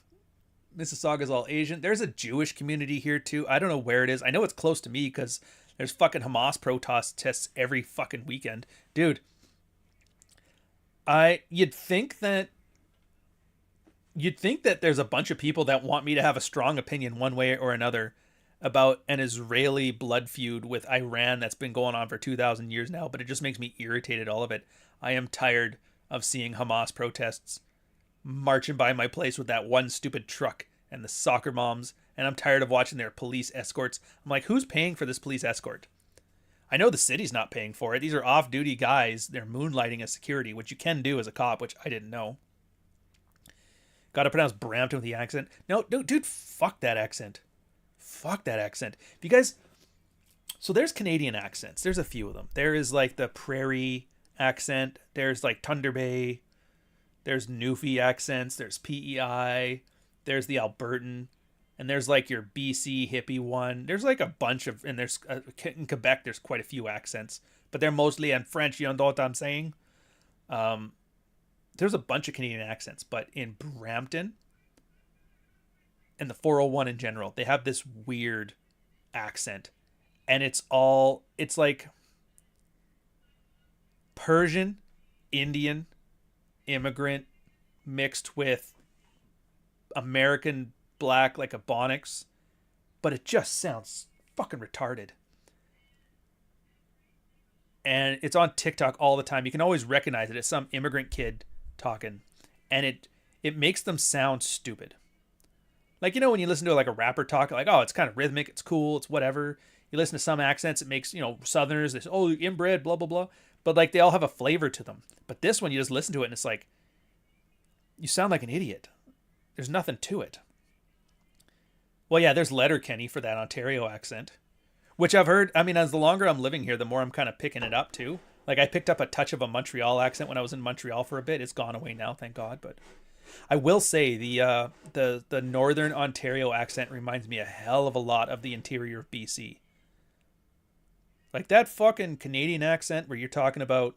Mississauga's all Asian. There's a Jewish community here too. I don't know where it is. I know it's close to me because there's fucking Hamas protests every fucking weekend. Dude, you'd think that there's a bunch of people that want me to have a strong opinion one way or another about an Israeli blood feud with Iran that's been going on for 2,000 years now, but it just makes me irritated, all of it. I am tired of seeing Hamas protests marching by my place with that one stupid truck and the soccer moms, and I'm tired of watching their police escorts. I'm like, who's paying for this police escort? I know the city's not paying for it. These are off-duty guys. They're moonlighting as security, which you can do as a cop, which I didn't know. Gotta pronounce Brampton with the accent. No, dude, fuck that accent. Fuck that accent. If you guys... So there's Canadian accents. There's a few of them. There is like the Prairie accent. There's like Thunder Bay. There's Newfie accents. There's PEI. There's the Albertan. And there's like your BC hippie one. There's like a bunch of... And there's... in Quebec, there's quite a few accents. But they're mostly in French. You know what I'm saying? There's a bunch of Canadian accents. But in Brampton... and the 401 in general, they have this weird accent, and it's like Persian, Indian, immigrant mixed with American black, like Ebonics, but it just sounds fucking retarded. And it's on TikTok all the time. You can always recognize it as some immigrant kid talking, and it makes them sound stupid. Like, you know, when you listen to like a rapper talk, like, oh, it's kind of rhythmic, it's cool, it's whatever. You listen to some accents, it makes, you know, Southerners, they say, oh, inbred, blah, blah, blah. But like, they all have a flavor to them. But this one, you just listen to it and it's like, you sound like an idiot. There's nothing to it. Well, yeah, there's Letterkenny for that Ontario accent, which I've heard. I mean, as the longer I'm living here, the more I'm kind of picking it up too. Like, I picked up a touch of a Montreal accent when I was in Montreal for a bit. It's gone away now, thank God, but... I will say the Northern Ontario accent reminds me a hell of a lot of the interior of BC. Like that fucking Canadian accent where you're talking about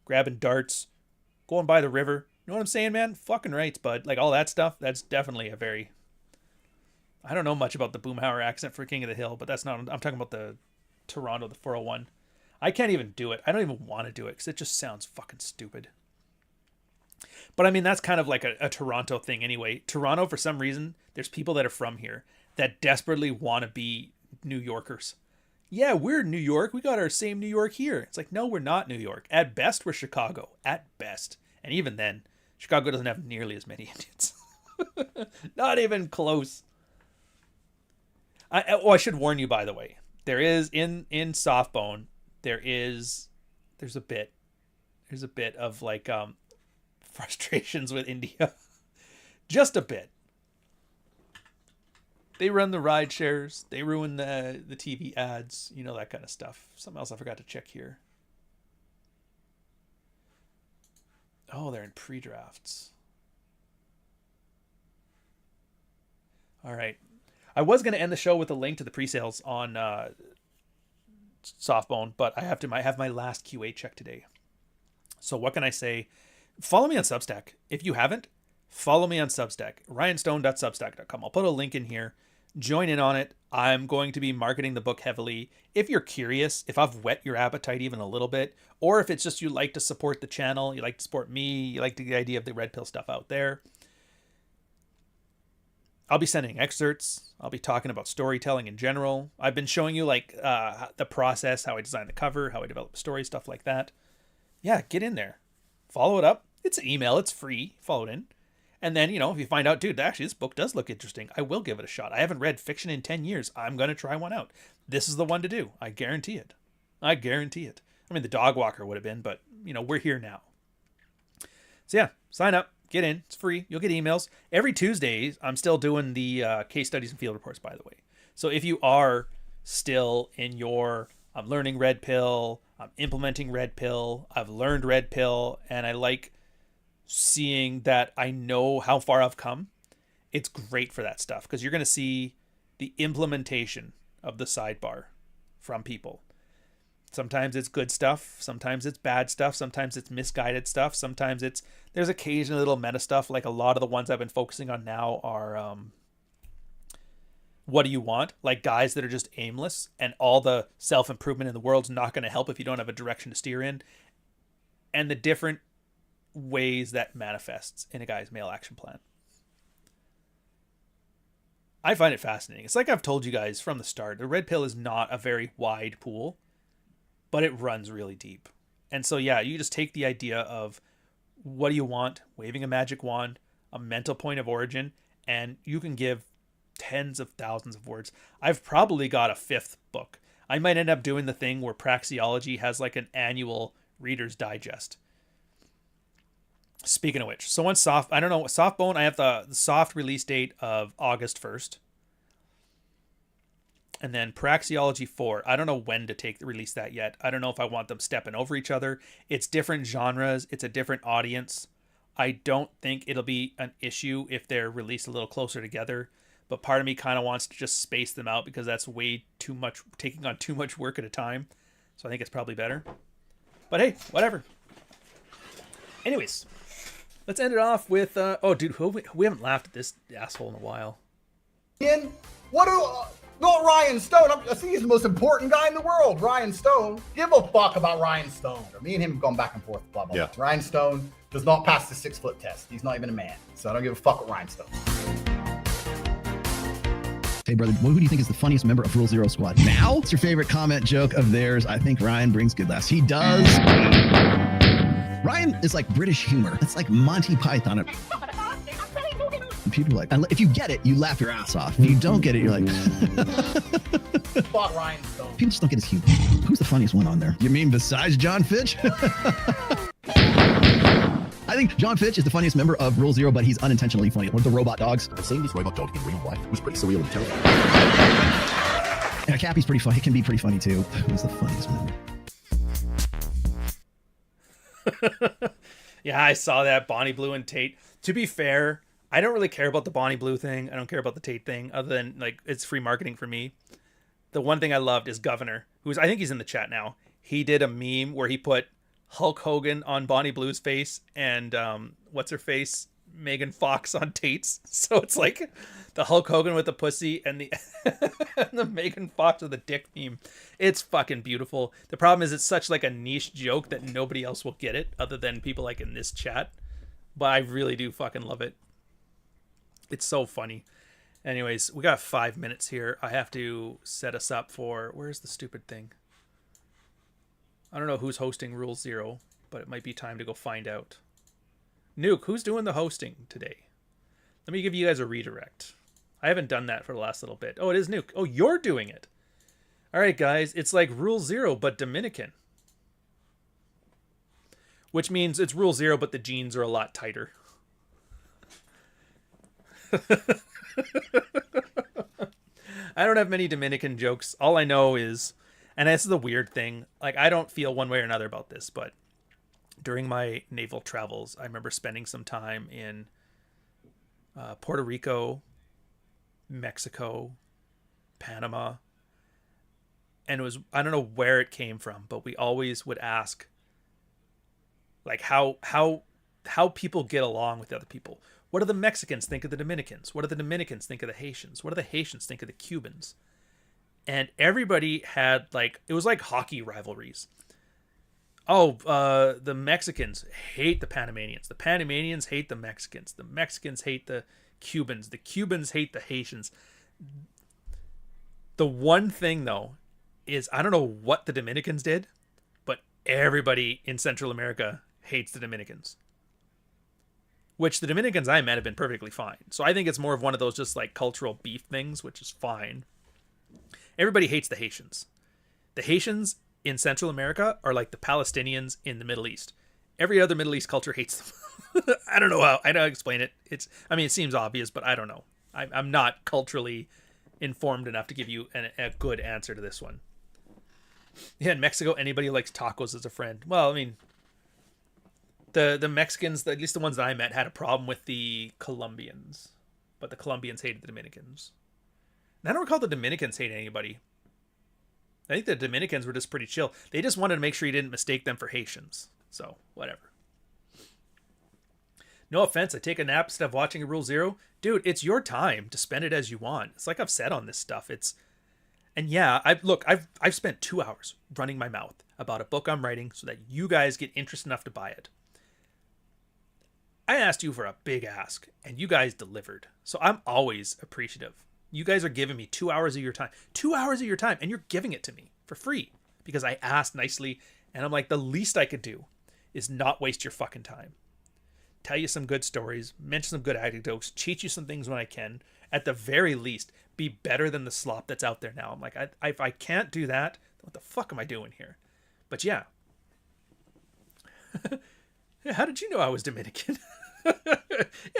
grabbing darts, going by the river, You know what I'm saying, man? Fucking rights, bud. Like all that stuff, that's definitely a very... I don't know much about the Boomhauer accent for King of the Hill, but that's not... I'm talking about the Toronto, the 401. I can't even do it. I don't even want to do it because it just sounds fucking stupid. But I mean, that's kind of like a Toronto thing anyway. Toronto, for some reason, there's people that are from here that desperately want to be New Yorkers. Yeah, we're New York. We got our same New York here. It's like, no, we're not New York. At best, we're Chicago. At best. And even then, Chicago doesn't have nearly as many Indians. Not even close. I should warn you, by the way. There is, in Softbone, there's a bit of like frustrations with India. Just a bit. They run the ride shares. They ruin the TV ads. You know, that kind of stuff. Something else I forgot to check here. Oh, they're in pre-drafts. All right. I was going to end the show with a link to the pre-sales on Softbone, but I have my last QA check today. So what can I say? Follow me on Substack. If you haven't, follow me on Substack. ryanstone.substack.com. I'll put a link in here. Join in on it. I'm going to be marketing the book heavily. If you're curious, if I've whet your appetite even a little bit, or if it's just you like to support the channel, you like to support me, you like the idea of the Red Pill stuff out there, I'll be sending excerpts. I'll be talking about storytelling in general. I've been showing you like the process, how I design the cover, how I develop a story, stuff like that. Yeah, get in there. Follow it up. It's an email. It's free. Follow it in. And then, if you find out, dude, actually, this book does look interesting, I will give it a shot. I haven't read fiction in 10 years. I'm going to try one out. This is the one to do. I guarantee it. I guarantee it. I mean, the Dog Walker would have been, but, we're here now. So, yeah, sign up. Get in. It's free. You'll get emails. Every Tuesday, I'm still doing the case studies and field reports, by the way. So if you are still in your, I'm learning Red Pill, I'm implementing Red Pill, I've learned Red Pill, and I like seeing that I know how far I've come, it's great for that stuff because you're going to see the implementation of the sidebar from people. Sometimes it's good stuff, sometimes it's bad stuff, sometimes it's misguided stuff, sometimes there's occasionally little meta stuff. Like a lot of the ones I've been focusing on now are what do you want? Like guys that are just aimless, and all the self-improvement in the world's not going to help if you don't have a direction to steer in, and the different ways that manifests in a guy's male action plan. I find it fascinating. It's like I've told you guys from the start, the Red Pill is not a very wide pool, but it runs really deep. And so, yeah, you just take the idea of what do you want, waving a magic wand, a mental point of origin, and you can give tens of thousands of words. I've probably got a fifth book. I might end up doing the thing where Praxeology has like an annual Reader's Digest. Speaking of which, so on Softbone, I have the soft release date of August 1st. And then Praxeology 4, I don't know when to release that yet. I don't know if I want them stepping over each other. It's different genres. It's a different audience. I don't think it'll be an issue if they're released a little closer together. But part of me kind of wants to just space them out because that's way too much, taking on too much work at a time. So I think it's probably better. But hey, whatever. Anyways, let's end it off with, oh dude, we haven't laughed at this asshole in a while. Not Ryan Stone. I think he's the most important guy in the world. Ryan Stone. Give a fuck about Ryan Stone. Me and him have gone back and forth. Blah, blah, blah. Ryan Stone does not pass the 6-foot test. He's not even a man. So I don't give a fuck with Ryan Stone. Hey, brother, who do you think is the funniest member of Rule Zero Squad? Now? What's your favorite comment joke of theirs? I think Ryan brings good laughs. He does. Ryan is like British humor. It's like Monty Python. People are like, if you get it, you laugh your ass off. If you don't get it, you're like... Fuck Ryan Stone. People just don't get his humor. Who's the funniest one on there? You mean besides John Fitch? I think John Fitch is the funniest member of Rule Zero, but he's unintentionally funny. One of the robot dogs. Seeing this robot dog in real life was pretty surreal and terrifying. Yeah, Cappy's pretty funny. It can be pretty funny too. Who's the funniest member? Yeah, I saw that, Bonnie Blue and Tate. To be fair, I don't really care about the Bonnie Blue thing. I don't care about the Tate thing, other than like it's free marketing for me. The one thing I loved is Governor, I think he's in the chat now. He did a meme where he put Hulk Hogan on Bonnie Blue's face and what's her face, Megan Fox on Tate's. So it's like the Hulk Hogan with the pussy and the and the Megan Fox with the dick meme. It's fucking beautiful. The problem is it's such like a niche joke that nobody else will get it other than people like in this chat. But I really do fucking love it. It's so funny. Anyways, we got 5 minutes here. I have to set us up for... Where's the stupid thing? I don't know who's hosting Rule Zero, but it might be time to go find out. Nuke, who's doing the hosting today? Let me give you guys a redirect. I haven't done that for the last little bit. Oh, it is Nuke. Oh, you're doing it. All right, guys. It's like Rule Zero, but Dominican. Which means it's Rule Zero, but the jeans are a lot tighter. I don't have many Dominican jokes. All I know is, and this is the weird thing, like I don't feel one way or another about this, but during my naval travels, I remember spending some time in Puerto Rico, Mexico, Panama, and it was, I don't know where it came from, but we always would ask like how people get along with other people. What do the Mexicans think of the Dominicans? What do the Dominicans think of the Haitians? What do the Haitians think of the Cubans? And everybody had like, it was like hockey rivalries. Oh, the Mexicans hate the Panamanians. The Panamanians hate the Mexicans. The Mexicans hate the Cubans. The Cubans hate the Haitians. The one thing though is, I don't know what the Dominicans did, but everybody in Central America hates the Dominicans. Which the Dominicans I met have been perfectly fine. So I think it's more of one of those just like cultural beef things, which is fine. Everybody hates the Haitians. The Haitians in Central America are like the Palestinians in the Middle East. Every other Middle East culture hates them. I don't know how. I don't explain it. It seems obvious, but I don't know. I'm not culturally informed enough to give you a good answer to this one. Yeah, in Mexico, anybody likes tacos as a friend. Well, I mean, the Mexicans, at least the ones that I met, had a problem with the Colombians, but the Colombians hated the Dominicans. And I don't recall the Dominicans hate anybody. I think the Dominicans were just pretty chill. They just wanted to make sure you didn't mistake them for Haitians. So, whatever. No offense, I take a nap instead of watching a Rule Zero. Dude, it's your time to spend it as you want. It's like I've said on this stuff. And yeah, I've spent 2 hours running my mouth about a book I'm writing so that you guys get interest enough to buy it. I asked you for a big ask, and you guys delivered. So I'm always appreciative. You guys are giving me 2 hours of your time. 2 hours of your time, and you're giving it to me for free. Because I asked nicely, and I'm like, the least I could do is not waste your fucking time. Tell you some good stories, mention some good anecdotes, teach you some things when I can. At the very least, be better than the slop that's out there now. I'm like, if I can't do that, what the fuck am I doing here? But yeah. How did you know I was Dominican? Yeah,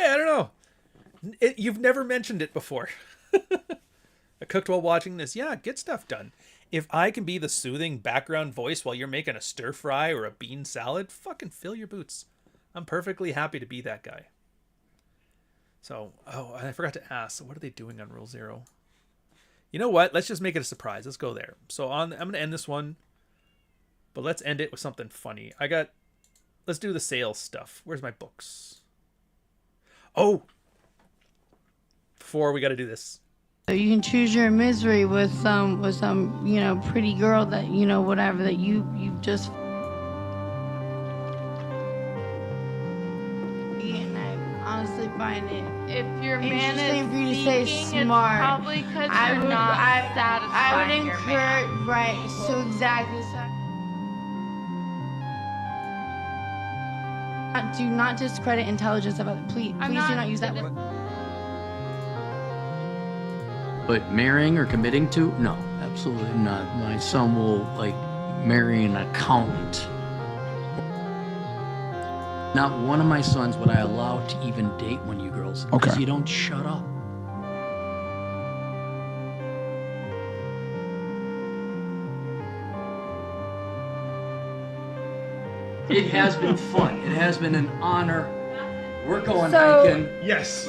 I don't know. You've never mentioned it before. I cooked while watching this. Yeah, get stuff done. If I can be the soothing background voice while you're making a stir fry or a bean salad, fucking fill your boots. I'm perfectly happy to be that guy. So, oh, I forgot to ask. So what are they doing on Rule Zero? You know what? Let's just make it a surprise. Let's go there. So I'm going to end this one. But let's end it with something funny. Let's do the sales stuff. Where's my books? Oh! Before we got to do this. You can choose your misery with some pretty girl that, whatever, that you just... And I honestly find it If your man interesting is for you to say seeking, smart. it's probably because you're not satisfying your man. Right, so exactly. Do not discredit intelligence of others. Please do not use that word. But marrying or committing to? No, absolutely not. My son will, marry an accountant. Not one of my sons would I allow to even date one of you girls. Because you don't shut up. It has been fun. It has been an honor. We're going hiking. Yes.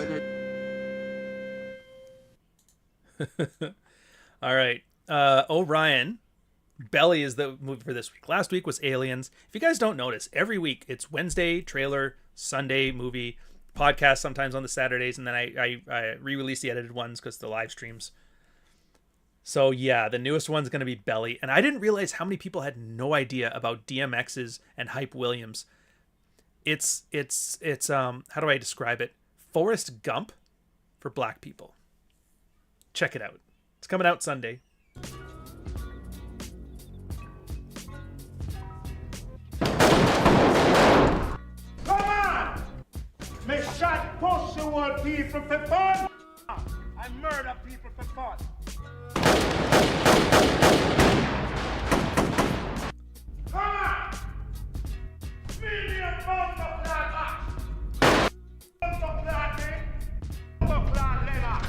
All right. Orion Belly is the movie for this week. Last week was Aliens. If you guys don't notice, every week it's Wednesday trailer, Sunday movie, podcast sometimes on the Saturdays, and then I re-release the edited ones because the live streams. So yeah, the newest one's going to be Belly. And I didn't realize how many people had no idea about DMX's and Hype Williams. It's how do I describe it? Forrest Gump for black people. Check it out. It's coming out Sunday. Me shot post-war people for fun. I murder people for fun. Come on! Medium bumper flat. Bumper flat, bumper flat, Lennox.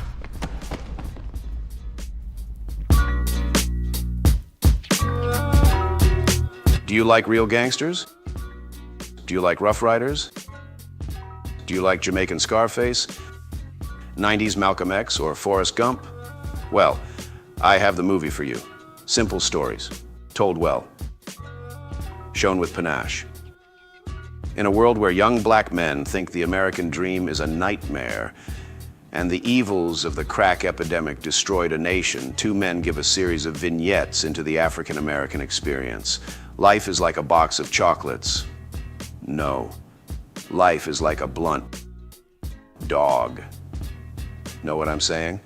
Do you like real gangsters? Do you like Rough Riders? Do you like Jamaican Scarface, 90s Malcolm X, or Forrest Gump? Well, I have the movie for you. Simple stories, told well, shown with panache. In a world where young black men think the American dream is a nightmare and the evils of the crack epidemic destroyed a nation, two men give a series of vignettes into the African American experience. Life is like a box of chocolates. No. Life is like a blunt dog. Know what I'm saying?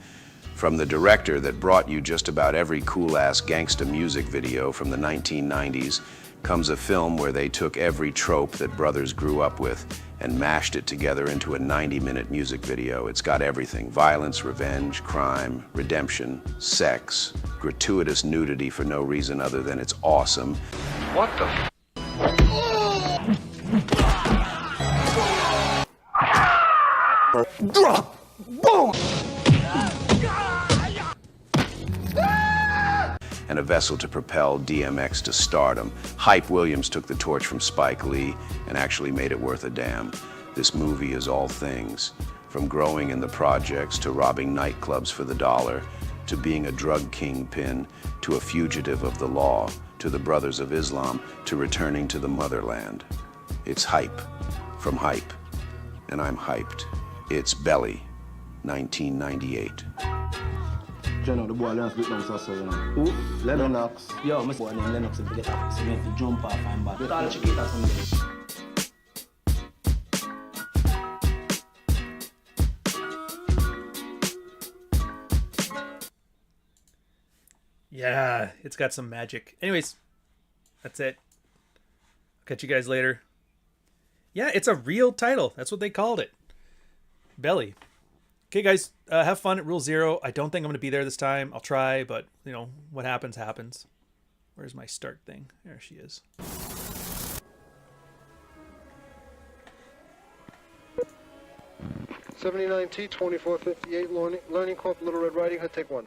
From the director that brought you just about every cool-ass gangsta music video from the 1990s comes a film where they took every trope that brothers grew up with and mashed it together into a 90-minute music video. It's got everything: violence, revenge, crime, redemption, sex, gratuitous nudity for no reason other than it's awesome. What the f? Drop! Boom! And a vessel to propel DMX to stardom. Hype Williams took the torch from Spike Lee and actually made it worth a damn. This movie is all things, from growing in the projects to robbing nightclubs for the dollar, to being a drug kingpin, to a fugitive of the law, to the Brothers of Islam, to returning to the motherland. It's Hype from Hype, and I'm hyped. It's Belly, 1998. General, the boy Lennox bit down so you know. Who? Lennox. Yo, my boy named Lennox will get up. So we have to jump off and back. With all the chiquitas from Yeah, it's got some magic. Anyways, that's it. Catch you guys later. Yeah, it's a real title. That's what they called it. Belly. Okay, guys, have fun at Rule Zero. I don't think I'm going to be there this time. I'll try, but, you know, what happens, happens. Where's my start thing? There she is. '79T 2458 Learning Corp Little Red Riding Hood, take one.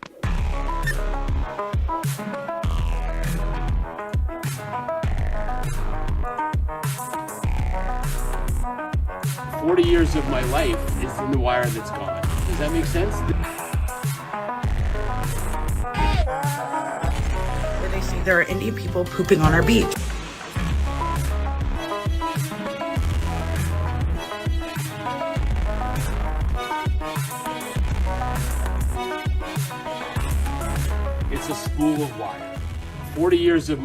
40 years of my life is in the wire that's gone. Does that make sense? Where they say there are Indian people pooping on our beach. It's a spool of wire. 40 years of my